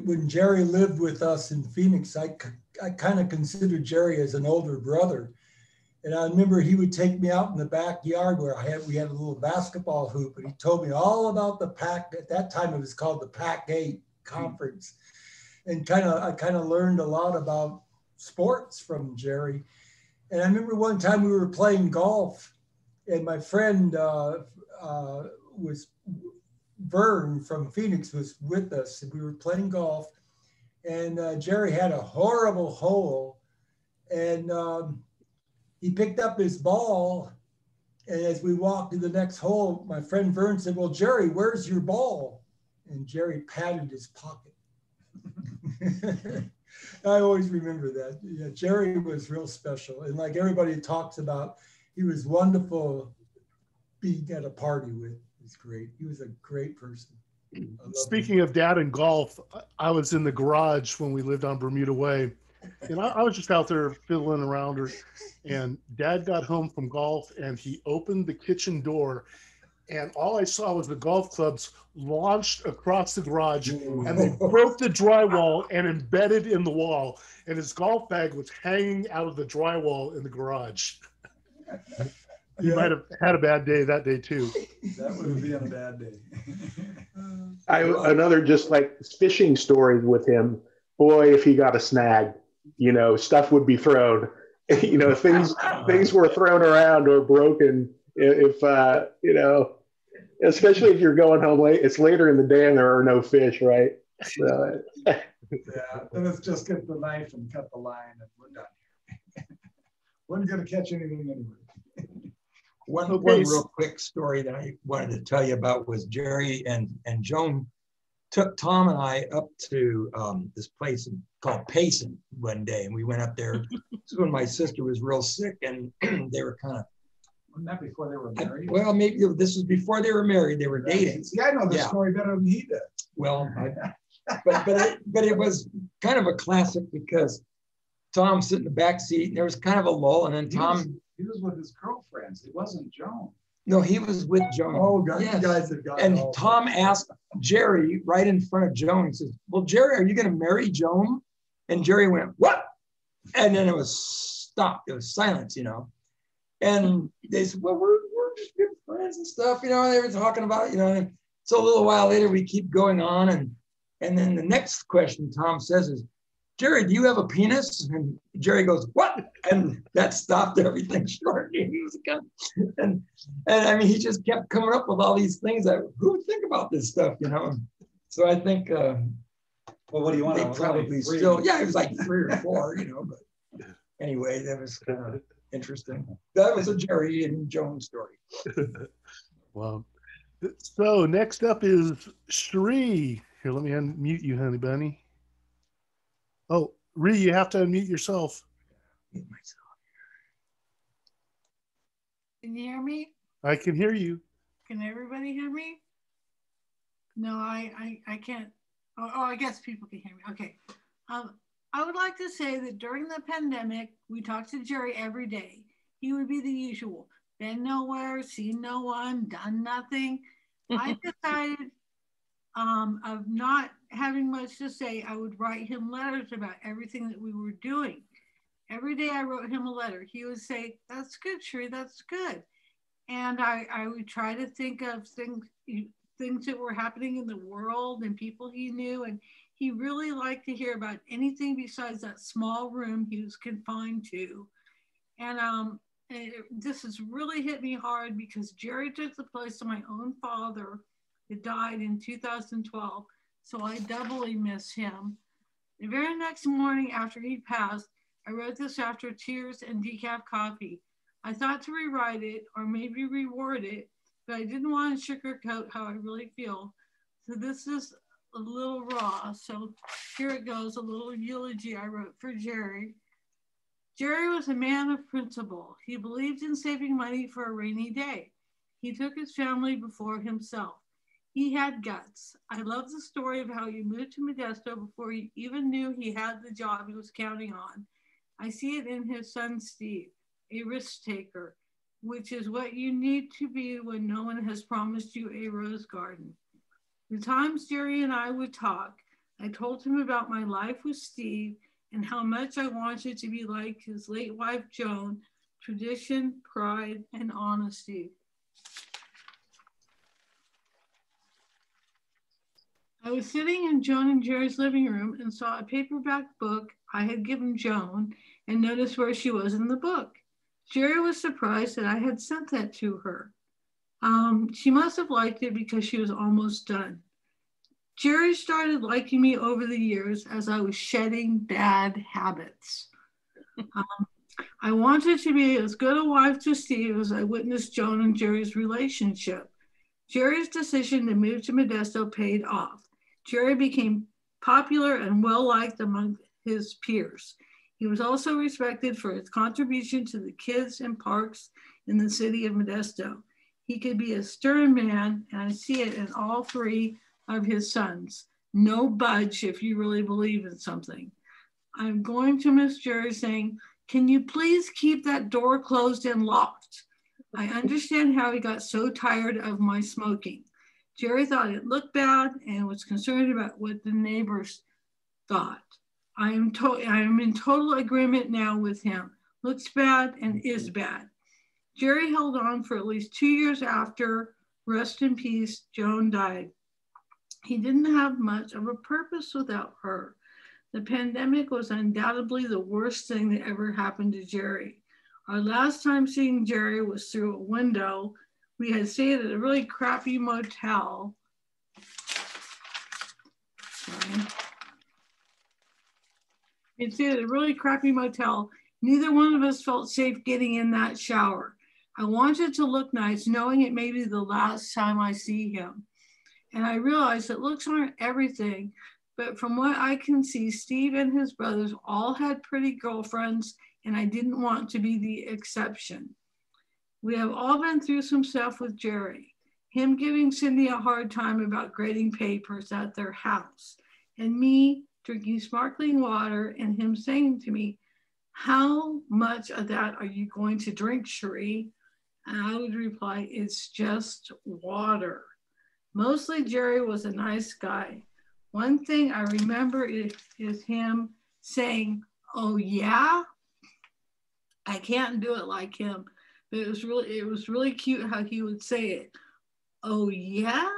when Jerry lived with us in Phoenix, I kind of considered Jerry as an older brother, and I remember he would take me out in the backyard where we had a little basketball hoop, and he told me all about the Pac. At that time, it was called the Pac-8 conference, and I kind of learned a lot about sports from Jerry. And I remember one time we were playing golf, and my friend was Vern from Phoenix was with us, and we were playing golf, and Jerry had a horrible hole, and he picked up his ball, and as we walked to the next hole, my friend Vern said, "Well, Jerry, where's your ball?" And Jerry patted his pocket. I always remember that. Yeah, Jerry was real special. And like everybody talks about, he was wonderful being at a party with. It was great. He was a great person. Speaking of dad and golf, I was in the garage when we lived on Bermuda Way. And I was just out there fiddling around, and dad got home from golf, and he opened the kitchen door, and all I saw was the golf clubs launched across the garage, and they broke the drywall and embedded in the wall, and his golf bag was hanging out of the drywall in the garage. He might have had a bad day that day too. That would have been a bad day. Another just like fishing story with him. Boy, if he got a snag, stuff would be thrown, you know, things were thrown around or broken. If you know, especially if you're going home late, it's later in the day and there are no fish, right? So, yeah, then it's just get the knife and cut the line and we're done here. Wasn't going to catch anything anyway. One real quick story that I wanted to tell you about was Jerry and Joan took Tom and I up to this place called Payson one day, and we went up there. This is when my sister was real sick, and they were kind of. Wasn't that before they were married? Well, maybe this was before they were married. They were dating. See, I know the story better than he did. Well, but it was kind of a classic because Tom sat in the back seat, and there was kind of a lull, and then Tom. He was with his girlfriends. It wasn't Joan. No, he was with Joan. Oh, God, yes. You guys have got. And Tom asked Jerry right in front of Joan. He says, "Well, Jerry, are you going to marry Joan?" And Jerry went, "What?" And then it was stopped. It was silence, you know. And they said, "Well, we're just good friends and stuff, you know." They were talking about it, you know. And so a little while later, we keep going on, and then the next question Tom says is, "Jerry, do you have a penis?" And Jerry goes, "What?" And that stopped everything short. He was and I mean, he just kept coming up with all these things that who would think about this stuff, you know? So I think, well, what do you want? They probably still, yeah, it was like 3 or 4, you know, but anyway, that was kind of interesting. That was a Jerry and Joan story. Wow. So next up is Shree. Here, let me unmute you, honey bunny. Oh, Ree, you have to unmute yourself. Can you hear me? I can hear you. Can everybody hear me? No, I can't. Oh, I guess people can hear me. Okay. I would like to say that during the pandemic, we talked to Jerry every day. He would be the usual. Been nowhere, seen no one, done nothing. I decided of not having much to say, I would write him letters about everything that we were doing. Every day I wrote him a letter. He would say, "That's good, Shree, that's good." And I would try to think of things that were happening in the world and people he knew. And he really liked to hear about anything besides that small room he was confined to. And this has really hit me hard because Jerry took the place of my own father that died in 2012. So I doubly miss him. The very next morning after he passed, I wrote this after tears and decaf coffee. I thought to rewrite it or maybe reword it, but I didn't want to sugarcoat how I really feel. So this is a little raw. So here it goes, a little eulogy I wrote for Jerry. Jerry was a man of principle. He believed in saving money for a rainy day. He took his family before himself. He had guts. I love the story of how he moved to Modesto before he even knew he had the job he was counting on. I see it in his son, Steve, a risk taker, which is what you need to be when no one has promised you a rose garden. The times Jerry and I would talk, I told him about my life with Steve and how much I wanted to be like his late wife, Joan, tradition, pride, and honesty. I was sitting in Joan and Jerry's living room and saw a paperback book I had given Joan and noticed where she was in the book. Jerry was surprised that I had sent that to her. She must have liked it because she was almost done. Jerry started liking me over the years as I was shedding bad habits. I wanted to be as good a wife to Steve as I witnessed Joan and Jerry's relationship. Jerry's decision to move to Modesto paid off. Jerry became popular and well-liked among his peers. He was also respected for his contribution to the kids and parks in the city of Modesto. He could be a stern man, and I see it in all 3 of his sons. No budge if you really believe in something. I'm going to miss Jerry saying, "Can you please keep that door closed and locked?" I understand how he got so tired of my smoking. Jerry thought it looked bad and was concerned about what the neighbors thought. I am in total agreement now with him. Looks bad and is bad. Jerry held on for at least 2 years after, rest in peace, Joan died. He didn't have much of a purpose without her. The pandemic was undoubtedly the worst thing that ever happened to Jerry. Our last time seeing Jerry was through a window. We had stayed at a really crappy motel. Sorry. We had stayed at a really crappy motel. Neither one of us felt safe getting in that shower. I wanted to look nice, knowing it may be the last time I see him. And I realized that looks aren't everything, but from what I can see, Steve and his brothers all had pretty girlfriends, and I didn't want to be the exception. We have all been through some stuff with Jerry. Him giving Cindy a hard time about grading papers at their house, and me drinking sparkling water and him saying to me, "How much of that are you going to drink, Cherie?" And I would reply, "It's just water." Mostly Jerry was a nice guy. One thing I remember is him saying, "Oh yeah?" I can't do it like him, but it was really cute how he would say it. "Oh yeah?"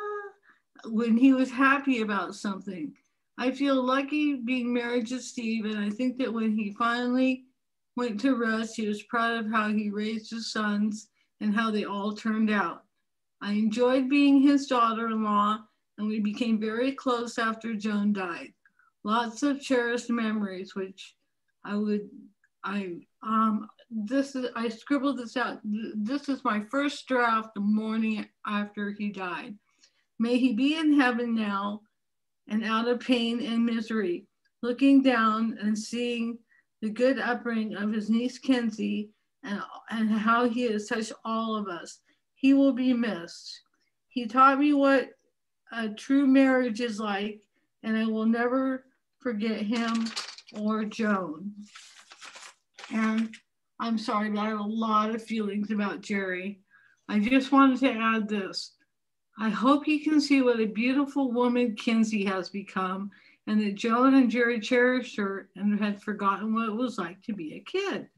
When he was happy about something. I feel lucky being married to Steve, and I think that when he finally went to rest, he was proud of how he raised his sons and how they all turned out. I enjoyed being his daughter-in-law, and we became very close after Joan died. Lots of cherished memories, which I scribbled this out. This is my first draft the morning after he died. May he be in heaven now and out of pain and misery, looking down and seeing the good upbringing of his niece Kenzie and how he has touched all of us. He will be missed. He taught me what a true marriage is like, and I will never forget him or Joan. And I'm sorry, but I have a lot of feelings about Jerry. I just wanted to add this. I hope you can see what a beautiful woman Kenzie has become, and that Joan and Jerry cherished her and had forgotten what it was like to be a kid.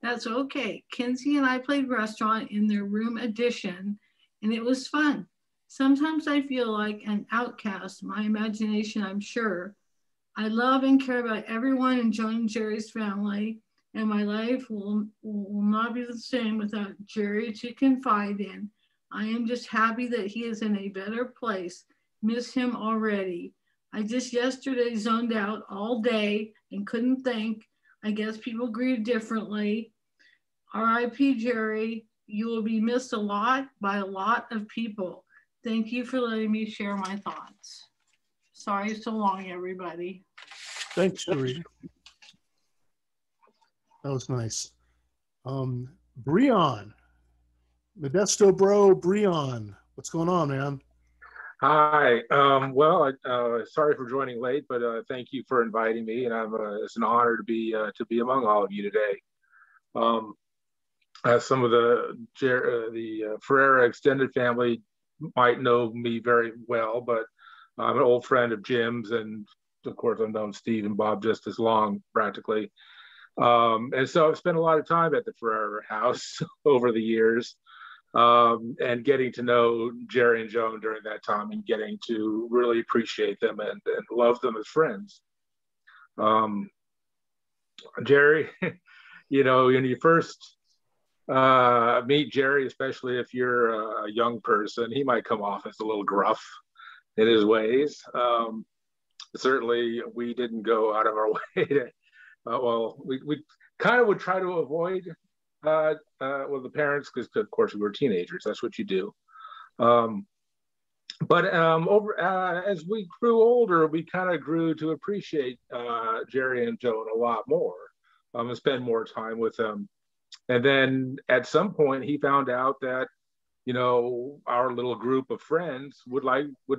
That's okay. Kenzie and I played restaurant in their room addition, and it was fun. Sometimes I feel like an outcast, my imagination, I'm sure. I love and care about everyone in Joan and Jerry's family, and my life will not be the same without Jerry to confide in. I am just happy that he is in a better place. Miss him already. I just yesterday zoned out all day and couldn't think. I guess people grieve differently. R.I.P. Jerry, you will be missed a lot by a lot of people. Thank you for letting me share my thoughts. Sorry so long, everybody. Thanks, Cherie. That was nice. Breon, Modesto bro, Breon, what's going on, man? Hi. Sorry for joining late, but thank you for inviting me, and it's an honor to be among all of you today. Some of the Ferreira extended family might know me very well, but I'm an old friend of Jim's, and of course I've known Steve and Bob just as long, practically. And so I've spent a lot of time at the Ferreira house over the years, and getting to know Jerry and Joan during that time, and getting to really appreciate them and love them as friends. Jerry, you know, when you first meet Jerry, especially if you're a young person, he might come off as a little gruff in his ways. Certainly we didn't go out of our way to, we kind of would try to avoid the parents, because of course we were teenagers, that's what you do. As we grew older, we kind of grew to appreciate Jerry and Joan a lot more, and spend more time with them. And then at some point he found out that, you know, our little group of friends would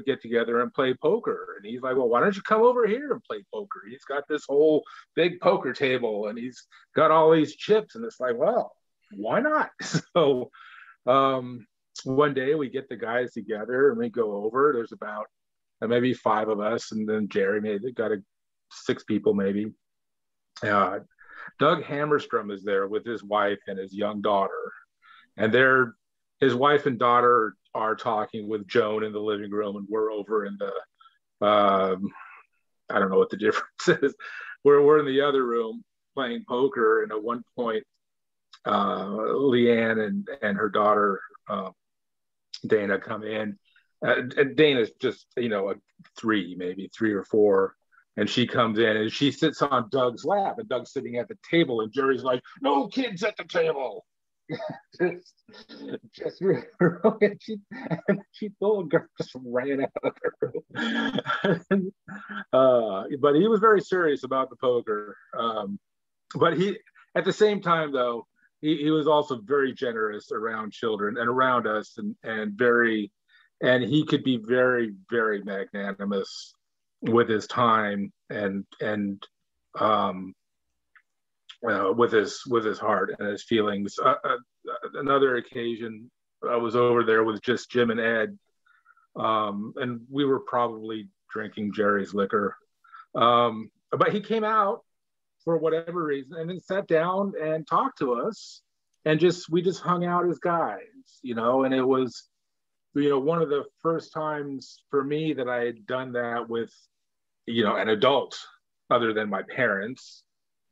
get together and play poker. And he's like, well, why don't you come over here and play poker? He's got this whole big poker table and he's got all these chips. And it's like, well, why not? So one day we get the guys together and we go over. There's about maybe 5 of us, and then Jerry maybe got 6 people maybe. Doug Hammerstrom is there with his wife and his young daughter, and his wife and daughter are talking with Joan in the living room, and we're over in the I don't know what the difference is. We're in the other room playing poker, and at one point, Leanne and her daughter Dana come in. And Dana's just, a maybe three or four. And she comes in and she sits on Doug's lap, and Doug's sitting at the table, and Jerry's like, "No kids at the table." just really, and she told girl just ran out of the room. But he was very serious about the poker. But he, at the same time, though, he was also very generous around children and around us, and he could be very, very magnanimous with his time and with his heart and his feelings. Another occasion, I was over there with just Jim and Ed, and we were probably drinking Jerry's liquor. But he came out for whatever reason and then sat down and talked to us, and we just hung out as guys, and it was, one of the first times for me that I had done that with, an adult other than my parents,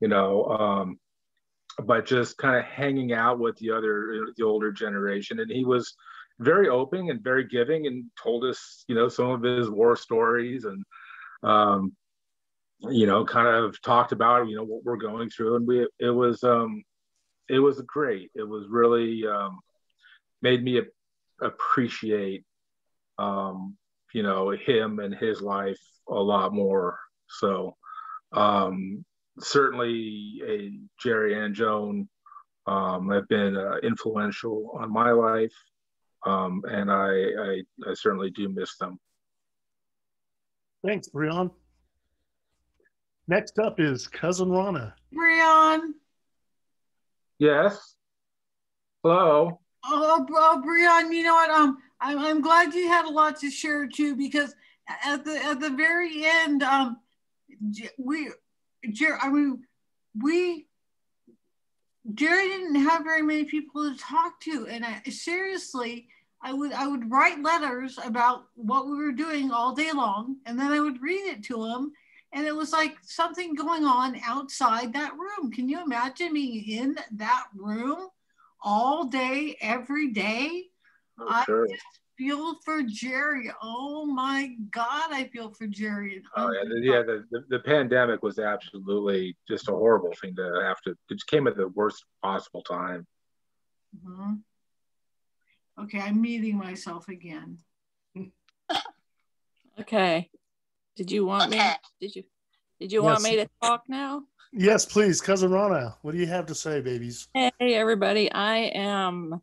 but just kind of hanging out with the older generation. And he was very open and very giving, and told us, some of his war stories, and, kind of talked about, what we're going through. And it was great. It was really made me appreciate, him and his life a lot more. So, certainly Jerry and Joan have been influential on my life, and I certainly do miss them. Thanks, Breon. Next up is Cousin Rana. Breon. Yes. Hello. Oh, Breon, you know what? I'm glad you had a lot to share too, because at the very end, Jerry didn't have very many people to talk to, and I would write letters about what we were doing all day long, and then I would read it to him, and it was like something going on outside that room. Can you imagine being in that room all day, every day? Oh, sure. I just feel for Jerry. Oh my God, I feel for Jerry. The pandemic was absolutely just a horrible thing to have to. It came at the worst possible time. Mm-hmm. Okay, I'm muting myself again. Okay. Did you want me? Did you want me to talk now? Yes, please, Cousin Rana. What do you have to say, babies? Hey, everybody. I am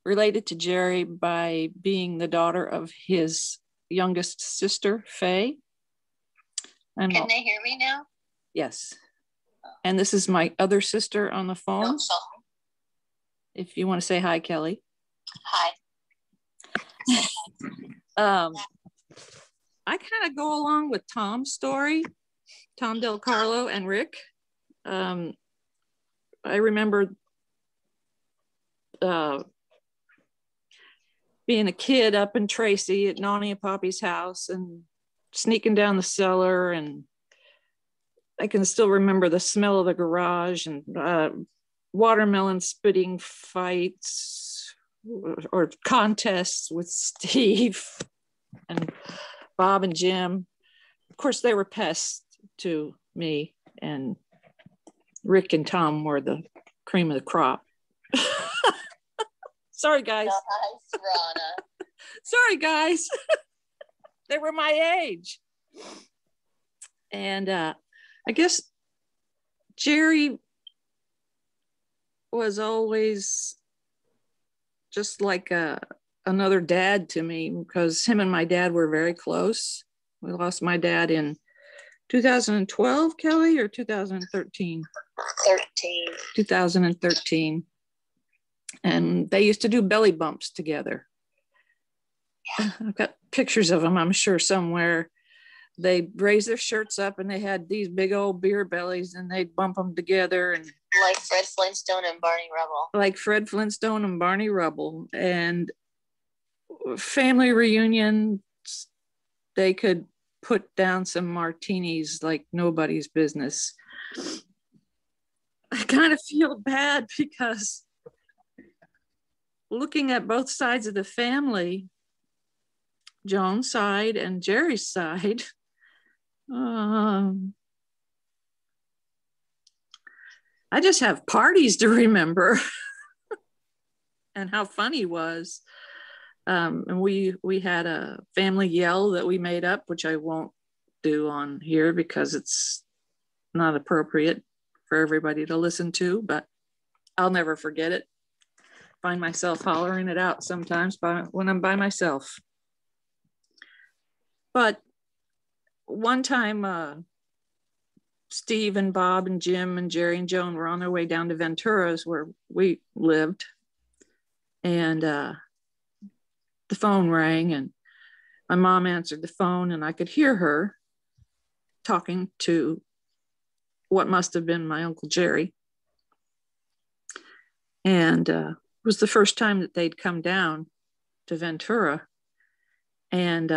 related to Jerry by being the daughter of his youngest sister, Faye. Can they hear me now? Yes. And this is my other sister on the phone. If you want to say hi, Kelly. Hi. I kind of go along with Tom's story, Tom Del Carlo and Rick. I remember being a kid up in Tracy at Nani and Poppy's house and sneaking down the cellar, and I can still remember the smell of the garage and watermelon spitting fights or contests with Steve and Bob and Jim. Of course, they were pests to me, and Rick and Tom were the cream of the crop. Sorry, guys. Nice, Rana. Sorry, guys. They were my age. And I guess Jerry was always just like another dad to me, because him and my dad were very close. We lost my dad in 2012, Kelly, or 2013? 2013. And they used to do belly bumps together. I've got pictures of them, I'm sure, somewhere. They raised their shirts up and they had these big old beer bellies, and they'd bump them together. And like Fred Flintstone and Barney Rubble. Like Fred Flintstone and Barney Rubble. And family reunions, they could put down some martinis like nobody's business. I kind of feel bad because looking at both sides of the family, Joan's side and Jerry's side, I just have parties to remember and how fun he was. And we had a family yell that we made up, which I won't do on here because it's not appropriate for everybody to listen to, but I'll never forget it. Find myself hollering it out sometimes when I'm by myself. But one time, Steve and Bob and Jim and Jerry and Joan were on their way down to Ventura's where we lived. And the phone rang and my mom answered the phone and I could hear her talking to what must have been my Uncle Jerry. And it was the first time that they'd come down to Ventura. And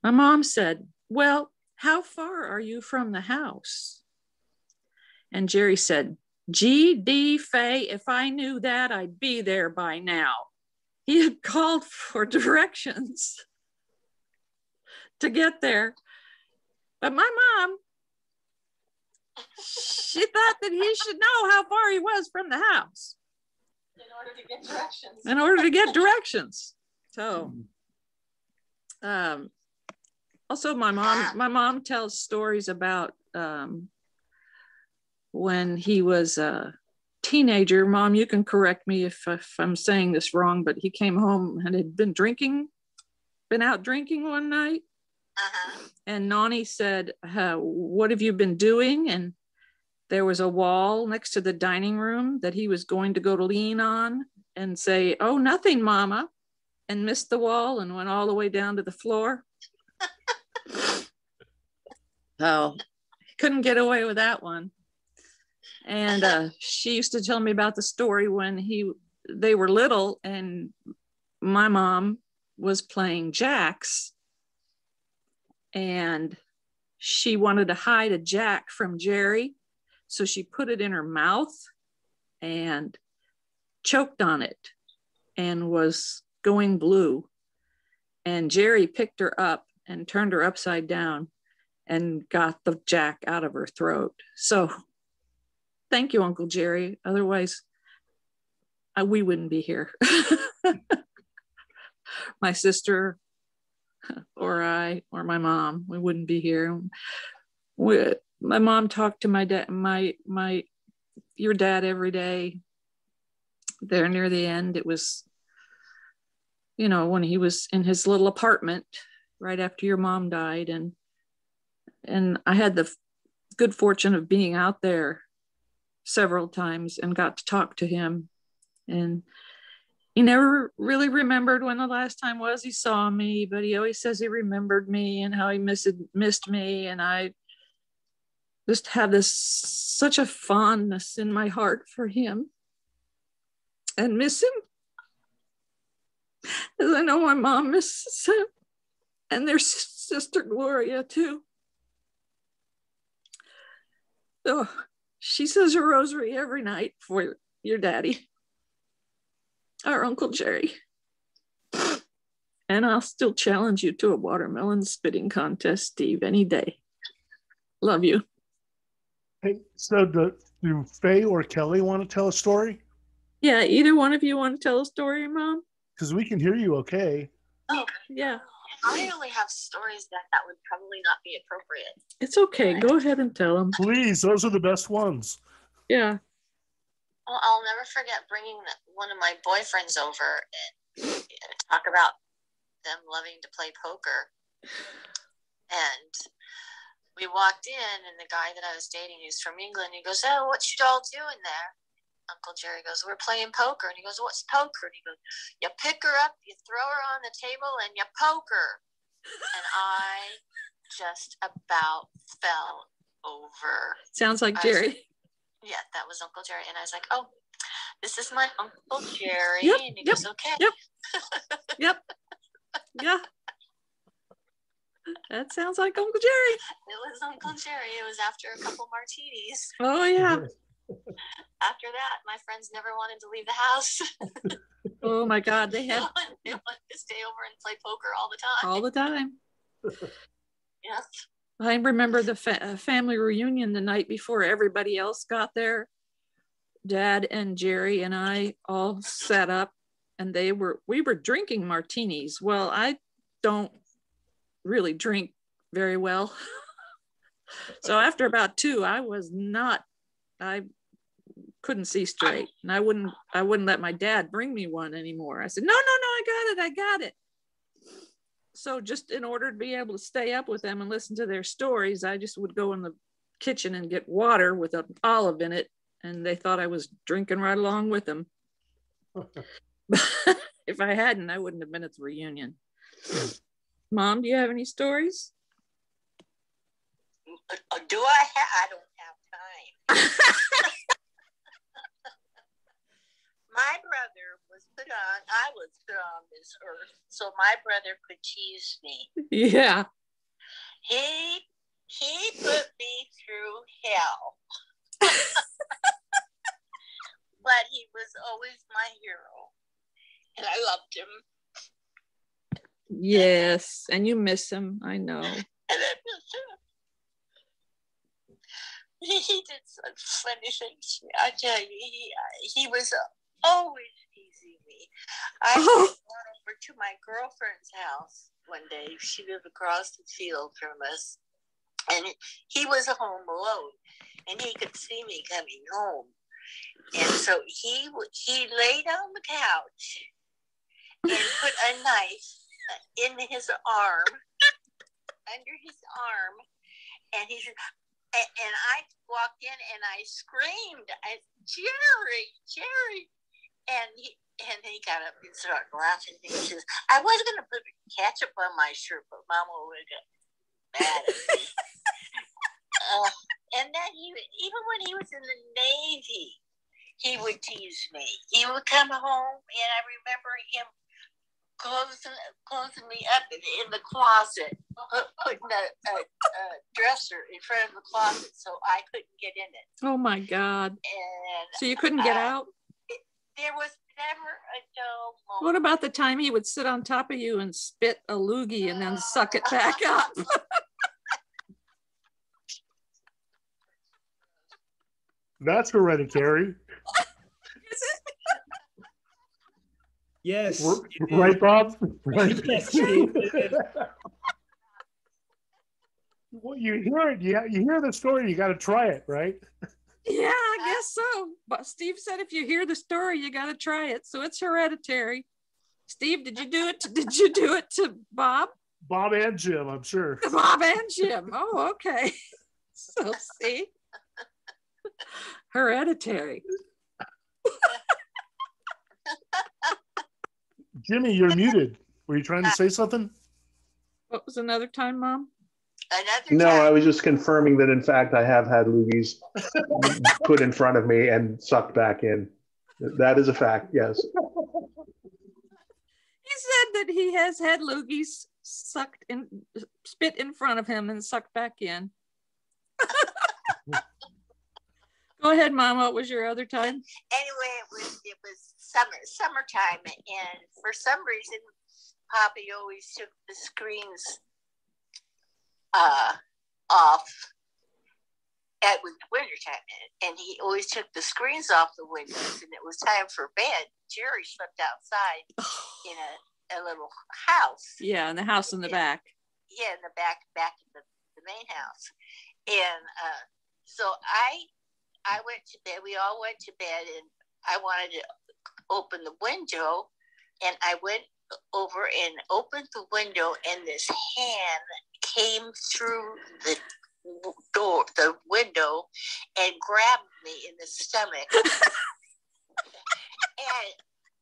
my mom said, "Well, how far are you from the house?" And Jerry said, "G.D. Fay, if I knew that, I'd be there by now." He had called for directions to get there. But my mom, she thought that he should know how far he was from the house. In order to get directions. In order to get directions. So, also my mom tells stories about when he was a teenager. Mom, you can correct me if I'm saying this wrong, but he came home and had been out drinking one night. And Nani said, "What have you been doing?" And there was a wall next to the dining room that he was going to go to lean on and say, "Oh, nothing, Mama," and missed the wall and went all the way down to the floor. So he couldn't get away with that one. And she used to tell me about the story when they were little and my mom was playing jacks and she wanted to hide a jack from Jerry. So she put it in her mouth and choked on it and was going blue. And Jerry picked her up and turned her upside down and got the jack out of her throat. So thank you, Uncle Jerry. Otherwise, we wouldn't be here. My sister or I or my mom, we wouldn't be here. My mom talked to my dad, your dad every day. There near the end, it was, when he was in his little apartment right after your mom died. And I had the good fortune of being out there several times and got to talk to him. And he never really remembered when the last time was he saw me, but he always says he remembered me and how he missed me. And I just have such a fondness in my heart for him and miss him. As I know my mom misses him and their sister Gloria too. So she says her rosary every night for your daddy, our Uncle Jerry. And I'll still challenge you to a watermelon spitting contest, Steve, any day. Love you. Hey, so do Faye or Kelly want to tell a story? Yeah, either one of you want to tell a story, Mom? Because we can hear you okay. Oh, yeah. I only have stories that would probably not be appropriate. It's okay. Go ahead and tell them. Please, those are the best ones. Yeah. Well, I'll never forget bringing one of my boyfriends over and talk about them loving to play poker. And we walked in, and the guy that I was dating, who's from England, he goes, "Oh, what you all doing there?" Uncle Jerry goes, "We're playing poker." And he goes, "What's poker?" And he goes, "You pick her up, you throw her on the table, and you poke her." And I just about fell over. Sounds like Jerry. Yeah, that was Uncle Jerry. And I was like, "Oh, this is my Uncle Jerry." Yep, and he goes, "Okay." Yep. Yeah. That sounds like Uncle Jerry. It was Uncle Jerry. It was after a couple martinis. Oh, yeah. After that, my friends never wanted to leave the house. Oh, my God. They They had wanted to stay over and play poker all the time. all the time. Yes. I remember the family reunion the night before everybody else got there. Dad and Jerry and I all sat up, and we were drinking martinis. Well, I don't really drink very well. So after about 2, I couldn't see straight, and I wouldn't let my dad bring me one anymore. I said, no, I got it. So just in order to be able to stay up with them and listen to their stories, I just would go in the kitchen and get water with an olive in it, and they thought I was drinking right along with them. If I hadn't, I wouldn't have been at the reunion. Mom, do you have any stories? Do I have? I don't have time. My brother was put on, I was put on this earth so my brother could tease me. Yeah. He put me through hell. But he was always my hero. And I loved him. Yes, and you miss him, I know. And I miss him. He did such funny things to me. I tell you, he was always teasing me. I went over to my girlfriend's house one day. She lived across the field from us. And he was home alone. And he could see me coming home. And so he laid on the couch and put a knife in his arm, under his arm. And he said, and I walked in and I screamed, Jerry. And he got up and started laughing. He says, I was going to put ketchup on my shirt, but Mama would get mad at me. And then even when he was in the Navy, he would tease me. He would come home, and I remember him closing me up in the closet, putting a dresser in front of the closet so I couldn't get in it. Oh my God. And so you couldn't get out? There was never a dull moment. What about the time he would sit on top of you and spit a loogie and then suck it back up? That's hereditary. Is it? Yes. Right, Bob? Right. Yes, Well, you hear it. You hear the story. You got to try it, right? Yeah, I guess so. But Steve said if you hear the story, you got to try it. So it's hereditary. Steve, did you do it? Did you do it to Bob? Bob and Jim, I'm sure. Bob and Jim. Oh, okay. So see, hereditary. Jimmy, you're muted. Were you trying to say something? What was another time, Mom? No, I was just confirming that in fact I have had loogies put in front of me and sucked back in. That is a fact, yes. He said that he has had loogies spit in front of him and sucked back in. Go ahead, Mom. What was your other time? Anyway, it was summertime, and for some reason, Poppy always took the screens off. It was wintertime, and he always took the screens off the windows, and it was time for bed. Jerry slept outside in a little house. Yeah, in the house in the back. Yeah, in the back in the main house. And so I went to bed. We all went to bed, and I wanted to open the window, and I went over and opened the window, and this hand came through the door, the window, and grabbed me in the stomach. And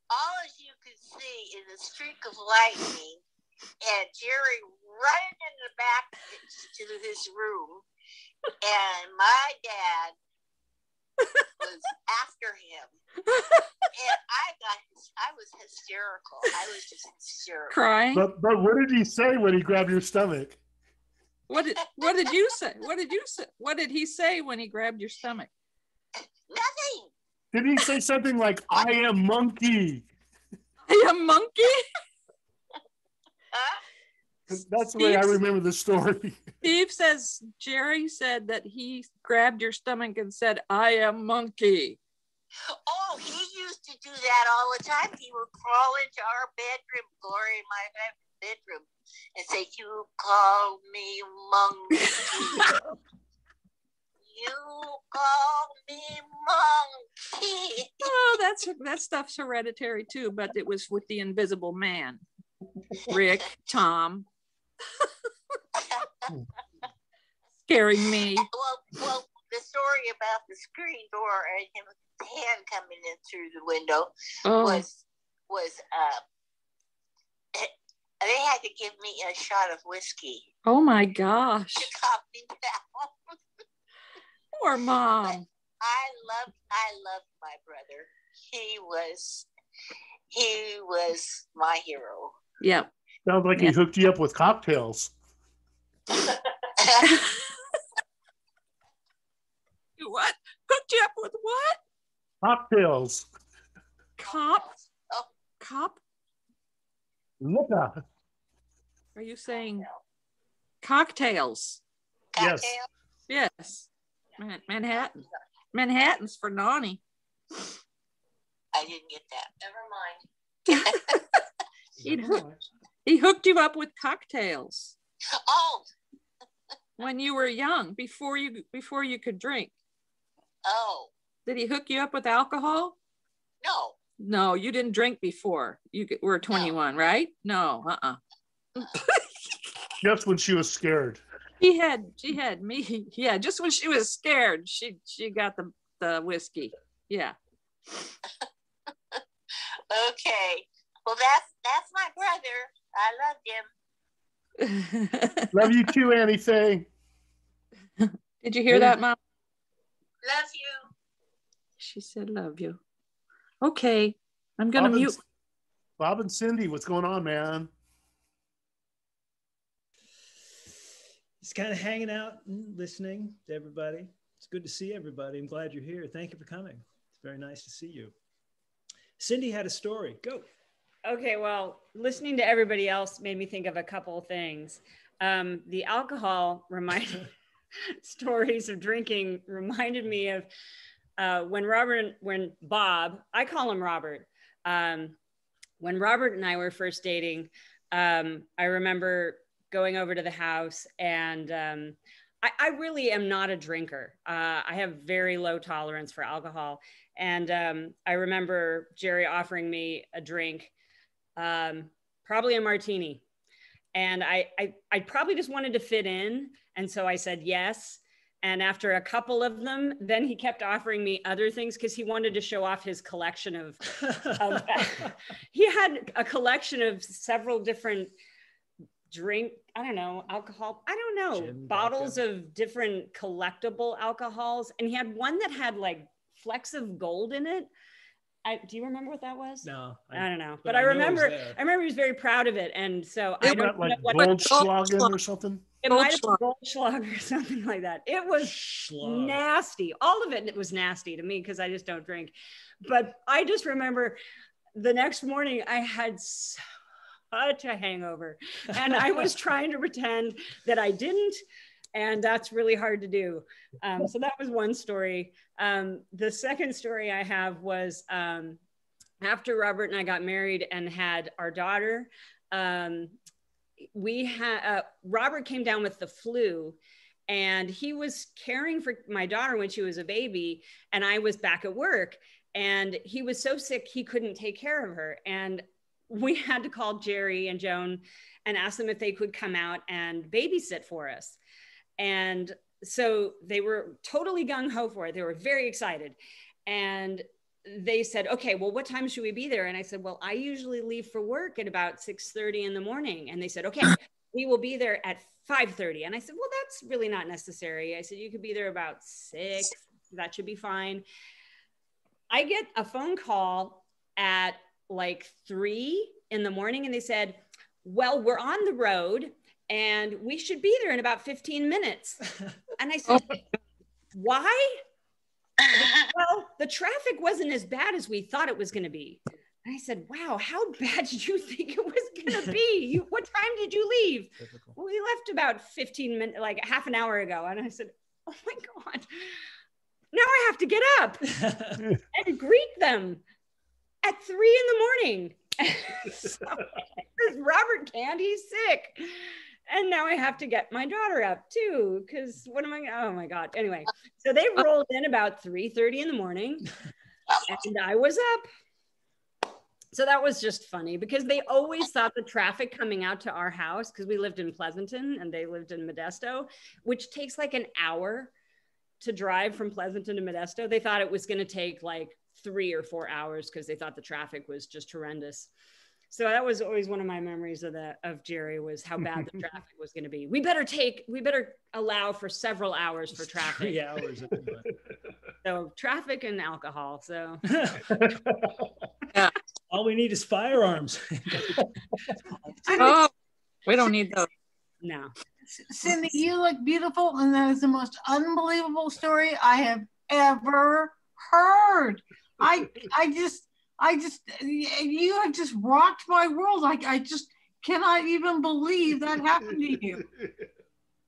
all you could see is a streak of lightning, and Jerry running in the back to his room, and my dad was after him, and I was hysterical. I was just hysterical. Crying. But what did he say when he grabbed your stomach? What did you say? What did you say? What did he say when he grabbed your stomach? Nothing. Did he say something like, I am monkey? I am monkey? That's the way I remember the story. Steve says Jerry said that he grabbed your stomach and said, I am monkey. Oh, he used to do that all the time. He would crawl into our bedroom, Glory, in my bedroom, and say, you call me monkey. You call me monkey. Oh, that stuff's hereditary too, but it was with the invisible man. Rick, Tom. Scaring me. Well, the story about the screen door and him, the hand coming in through the window was they had to give me a shot of whiskey. Oh my gosh. To calm me down. Poor mom. But I loved my brother. He was my hero. Yep. Sounds like he hooked you up with cocktails. What? Hooked you up with what? Cocktails. Cop? Liquor. Are you saying cocktails? Yes. Yes. Manhattan. Manhattan's for Nani. I didn't get that. Never mind. He hooked you up with cocktails. Oh. When you were young, before you could drink. Oh. Did he hook you up with alcohol? No. No, you didn't drink before you were 21, right? No, Just when she was scared. She had me. Yeah, just when she was scared, she got the whiskey. Yeah. Okay. Well, that's my brother. I loved him. Love you too, Annie Faye. Did you hear that, Mom? Love you. She said, love you. Okay. I'm going to mute. Bob and Cindy, what's going on, man? Just kind of hanging out and listening to everybody. It's good to see everybody. I'm glad you're here. Thank you for coming. It's very nice to see you. Cindy had a story. Go. Okay, well, listening to everybody else made me think of a couple of things. The alcohol stories of drinking reminded me of when Bob, I call him Robert. When Robert and I were first dating, I remember going over to the house and I really am not a drinker. I have very low tolerance for alcohol. And I remember Jerry offering me a drink, probably a martini. And I probably just wanted to fit in. And so I said yes. And after a couple of them, then he kept offering me other things because he wanted to show off his collection of he had a collection of several different alcohol, I don't know, Gin, bottles vodka. of different collectible alcohols. And he had one that had like flecks of gold in it. Do you remember what that was? No, I don't know. But I I know it was remember there. he was very proud of it. And so I Isn't don't that like know what Goldschlagen or something? it might have been Goldschlager or something like that. It was Schlag. nasty. All of it was nasty to me because I just don't drink. But I just remember the next morning I had such a hangover and I was trying to pretend that I didn't. And that's really hard to do. So that was one story. The second story I have was after Robert and I got married and had our daughter, Robert came down with the flu and he was caring for my daughter when she was a baby and I was back at work and he was so sick he couldn't take care of her. And we had to call Jerry and Joan and ask them if they could come out and babysit for us. And so they were totally gung-ho for it. They were very excited. And they said, okay, well, what time should we be there? And I said, well, I usually leave for work at about 6:30 in the morning. And they said, okay, we will be there at 5:30. And I said, well, that's really not necessary. I said, you could be there about 6. That should be fine. I get a phone call at like 3 in the morning and they said, well, we're on the road and we should be there in about 15 minutes. And I said, why? Well, the traffic wasn't as bad as we thought it was going to be. And I said, wow, how bad did you think it was going to be? What time did you leave? Well, we left about 15 minutes, like half an hour ago. And I said, oh my God, now I have to get up and greet them at 3 a.m. So, because Robert can't, he's sick. And now I have to get my daughter up too, because what am I, oh my God. Anyway, so they rolled in about 3:30 in the morning and I was up. So that was just funny because they always thought the traffic coming out to our house, because we lived in Pleasanton and they lived in Modesto, which takes like an hour to drive from Pleasanton to Modesto. They thought it was going to take like 3 or 4 hours because they thought the traffic was just horrendous. So that was always one of my memories of Jerry, was how bad the traffic was going to be. We better allow for several hours for traffic. 3 hours. So traffic and alcohol. So all we need is firearms. Oh, we don't need those. No. Cindy, you look beautiful, and that is the most unbelievable story I have ever heard. I just, you have just rocked my world. I just cannot even believe that happened to you.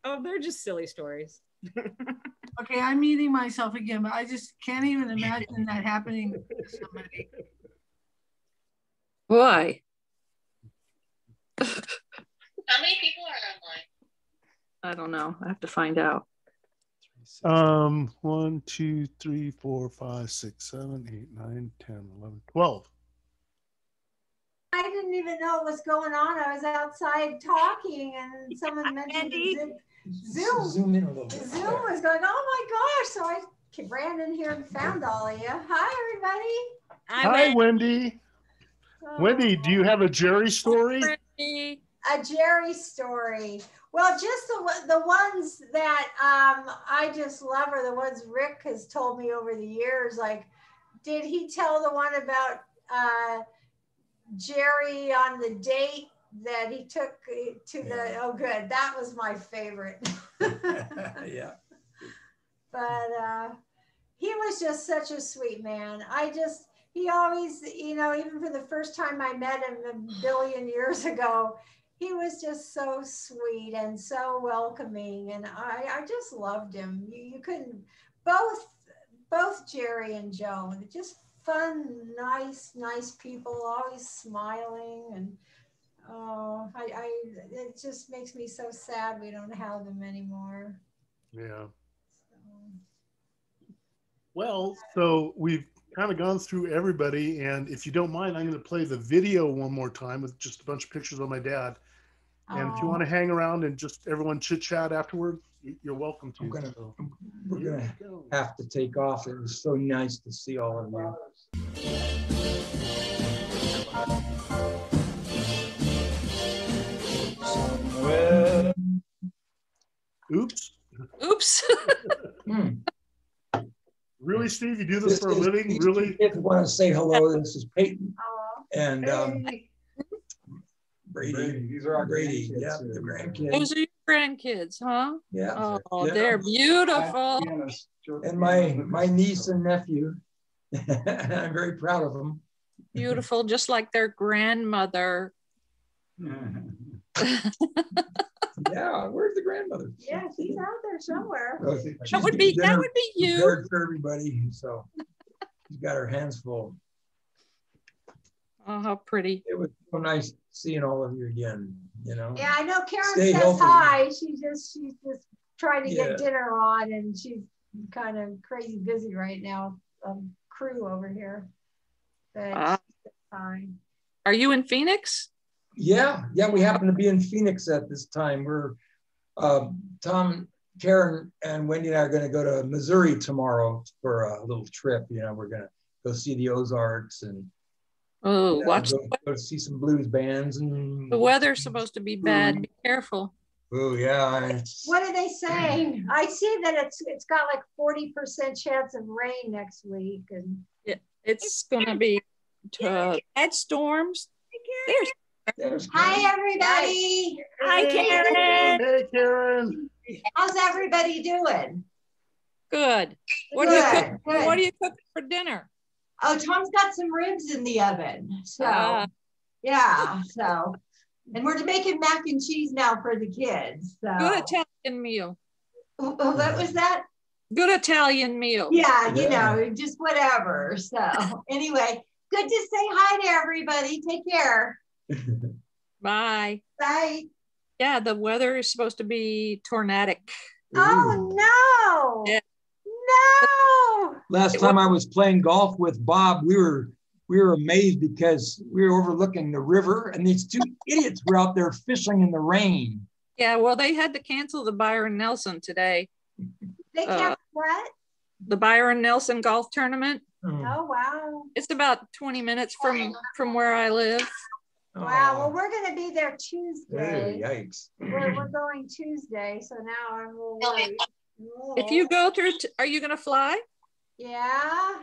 Oh, they're just silly stories. Okay, I'm muting myself again, but I just can't even imagine that happening to somebody. Why? How many people are online? I don't know. I have to find out. 1, 2, 3, 4, 5, 6, 7, 8, 9, 10, 11, 12. I didn't even know what was going on. I was outside talking and someone mentioned Zoom in a little bit. Zoom was going, oh my gosh. So I ran in here and found all of you. Hi, everybody. Hi, Wendy. Wendy, do you have a Jerry story? A Jerry story. Well, just the ones that I just love are the ones Rick has told me over the years. Like, did he tell the one about Jerry on the date that he took to the, oh good, that was my favorite. Yeah. But he was just such a sweet man. He always, you know, even for the first time I met him a billion years ago, he was just so sweet and so welcoming. And I just loved him. You couldn't, both Jerry and Joe, just fun, nice people, always smiling. And it just makes me so sad we don't have them anymore. Yeah. Well, so we've kind of gone through everybody, and if you don't mind, I'm going to play the video one more time with just a bunch of pictures of my dad. And if you want to hang around and just everyone chit chat afterward, you're welcome to. We're gonna have to take off. It was so nice to see all of you. Oops. Oops. Really, Steve? You do this for a living? Really? Kids want to say hello. This is Peyton and Brady. These are our Brady. grandkids. Yeah, the grandkids. Those are your grandkids, huh? Yeah. Oh, Yeah. they're beautiful. And my niece and nephew. I'm very proud of them. Beautiful, just like their grandmother. Yeah, where's the grandmother? Yeah, she's out there somewhere. That would be you. Prepared for everybody, so she's got her hands full. Oh, how pretty. It was so nice seeing all of you again, you know. Yeah, I know Karen Stay says healthy. hi. She's just trying to Yeah. get dinner on, and she's kind of crazy busy right now. Crew over here. But she's fine. Are you in Phoenix? Yeah, we happen to be in Phoenix at this time. We're Tom, Karen, and Wendy and I are going to go to Missouri tomorrow for a little trip. You know, we're going to go see the Ozarks and go see some blues bands. And The weather's supposed to be bad. Be careful. Oh yeah. What are they saying? I see that it's got like 40% chance of rain next week, and it's going to be bad storms. Hi everybody. Hi Karen. Hi, Karen. How's everybody doing? Good. What Good, are you cooking? good. What are you cooking for dinner? Oh, Tom's got some ribs in the oven. So, Ah. yeah. So, and we're making mac and cheese now for the kids. So, Good Italian meal. what was that? Good Italian meal. Yeah, you know, just whatever. So, anyway, good to say hi to everybody. Take care. Bye. Bye. Yeah, the weather is supposed to be tornadic. Oh, no. Yeah. No. Last time I was playing golf with Bob, we were amazed because we were overlooking the river and these two idiots were out there fishing in the rain. Yeah, well, they had to cancel the Byron Nelson today. They can't what? The Byron Nelson golf tournament. Oh, wow. It's about 20 minutes from where I live. Wow. Well, we're going to be there Tuesday. Yikes. We're going Tuesday. So now I'm a little worried. If you go through, are you going to fly? Yeah.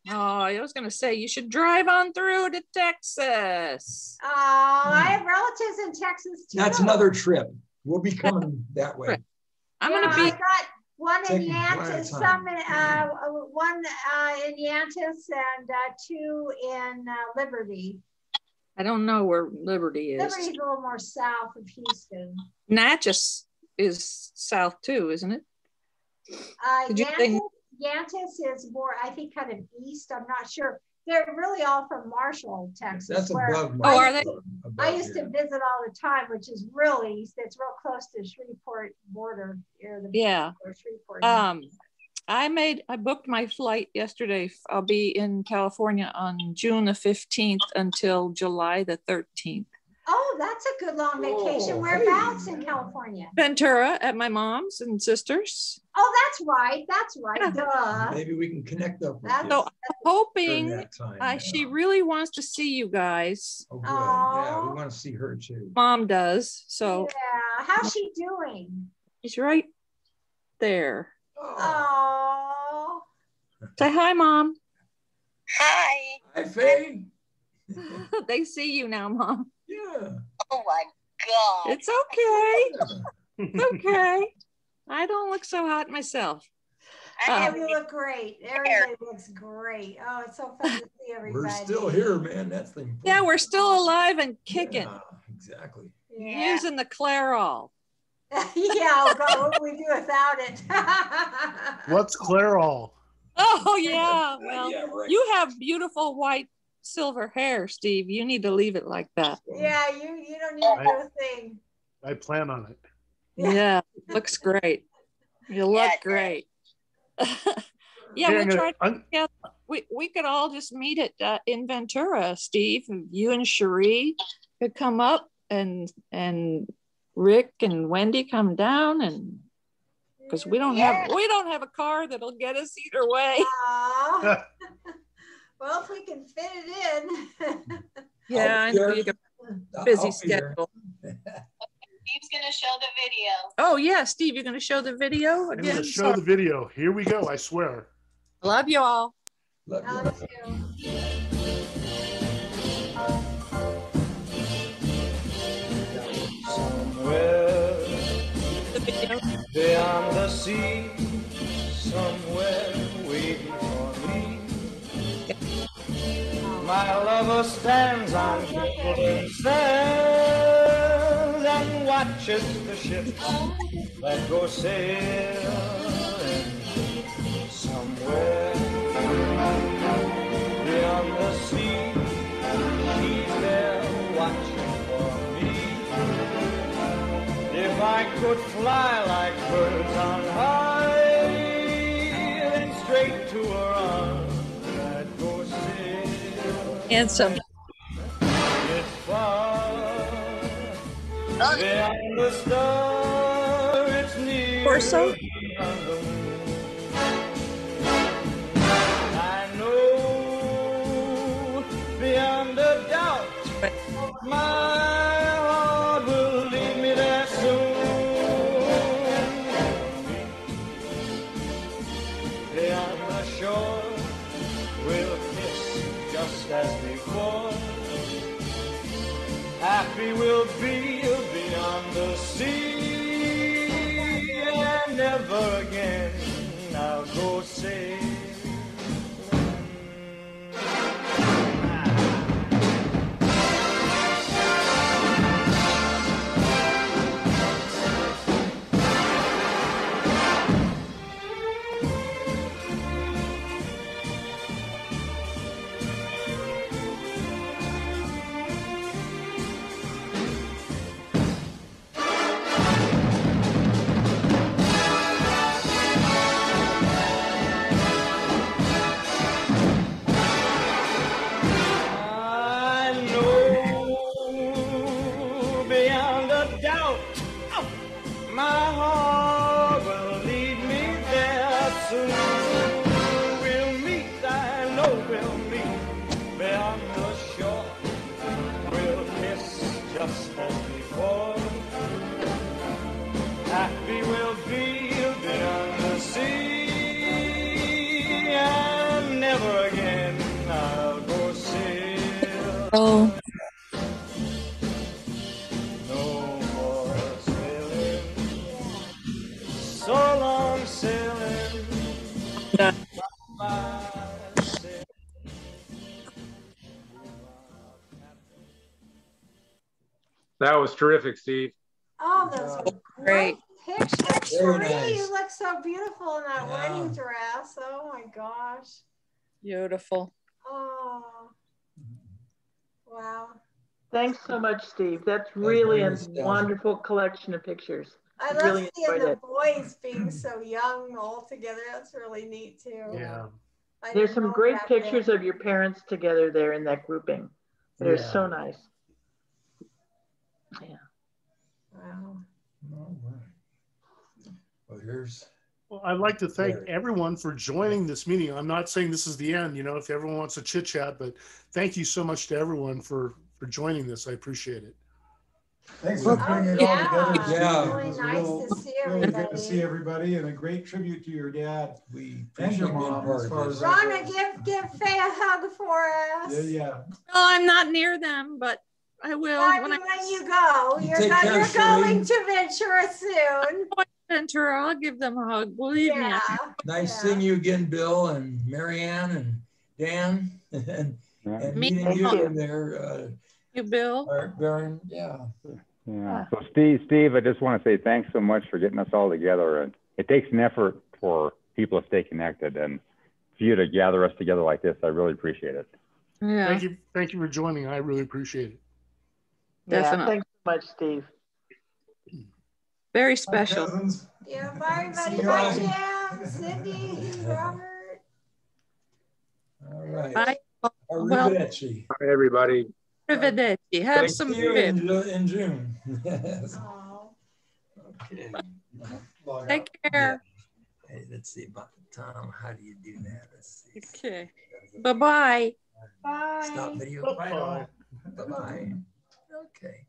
Oh, I was going to say you should drive on through to Texas. Oh, I have relatives in Texas too. That's another trip. We'll be coming that way. I'm going to be. I got one in Taking plenty of Yantis, time. one in Yantis, and two in Liberty. I don't know where Liberty is. Liberty's a little more south of Houston. Natchez is south too, isn't it? Did you think? Yantis is more, I think, kind of east. I'm not sure. They're really all from Marshall, Texas. That's where above Oh, are they? I used to visit all the time, which is really east. It's real close to Shreveport border. Yeah. Shreveport. I booked my flight yesterday. I'll be in California on June the 15th until July the 13th. Oh, that's a good long vacation. Whereabouts in California? Ventura at my mom's and sister's. Oh, that's right. That's right. Duh. Maybe we can connect up with you. So I'm hoping during that time, she really wants to see you guys. Oh, good. Yeah, we want to see her too. Mom does. So yeah. How's she doing? she's right there. Oh. Say hi, Mom. Hi. Hi, Faye. They see you now, Mom. Yeah. Oh my God. It's okay. It's okay. I don't look so hot myself. You look great. Everybody looks great. Oh, it's so fun to see everybody. We're still here, man. That's the important. Yeah, we're still alive and kicking. Yeah, exactly. Yeah. Using the Clairol. Yeah, oh God, what would we do without it? What's Clairol? Oh, yeah. Well, Yeah, right. you have beautiful white silver hair, Steve. You need to leave it like that. Yeah, you don't need to do a thing. I plan on it. Yeah, looks great. You look great. Yeah, Karen, we'll try. Yeah, we could all just meet at in Ventura, Steve. You and Cherie could come up, and Rick and Wendy come down, and because we don't have a car that'll get us either way. Aw. Well, if we can fit it in. Yeah, I know you got a busy schedule. Steve's going to show the video. Oh yeah, Steve, you're going to show the video I'm again? going to show the video. Here we go. I swear. Love you all. Love you. Somewhere beyond the sea, somewhere waiting for me. My lover stands on golden sands and watches the ships that go sailing. Somewhere beyond the sea, he's there watching for me. If I could fly like birds on high, then straight to her arms I'd go sailing. Handsome. It's far beyond the star, it's near Corso? beyond the moon. I know beyond a doubt my heart will lead me there soon. Beyond the shore, we'll kiss just as before. Happy we'll be beyond the sea. never again I'll go sailing. Oh. No more sailing, so long sailing. That was terrific, Steve. Oh, those great pictures. Very Cherie, nice. you look so beautiful in that wedding dress. Oh my gosh. Beautiful. Oh, wow. Thanks so much, Steve. That's really a wonderful collection of pictures. I love really seeing enjoyed the it. boys being so young all together. That's really neat too. Yeah. I There's didn't some know great back pictures then. of your parents together there in that grouping. They're Yeah. so nice. Yeah. Wow. All right. Well, here's. Well, I'd like to thank Very. everyone for joining this meeting. I'm not saying this is the end, you know, if everyone wants to chit chat, but thank you so much to everyone for joining this. I appreciate it. Thanks for putting it all together. Steve. Yeah. It was Really nice to see really good to everybody. see everybody, and a great tribute to your dad We and your appreciate being mom part as of far this. as that Rhonda, goes. give Faye a hug for us. Yeah. Well, I'm not near them, but I will When you go, You you're, take care, you're going Cherie. to Ventura soon. Ventura. I'll give them a hug. Believe me. Nice seeing you again, Bill and Marianne and Dan, and Me meeting too. you there, You, Bill. Baron. Yeah. Yeah. So Steve, I just want to say thanks so much for getting us all together. And it takes an effort for people to stay connected, and for you to gather us together like this, I really appreciate it. Yeah. Thank you for joining. I really appreciate it. Yeah, thanks so much, Steve. Very special. Yeah, bye everybody. you Bye, guys. Jim, Cindy, Robert. All right. Bye. Arrivederci. Bye, everybody. Arrivederci. Have Thank some See you food. in June. Yes. Oh. Okay. Take care. Hey, let's see about Tom. How do you do that? Let's see. Okay. Bye-bye. Bye. Stop video. Bye-bye. Bye-bye. Okay.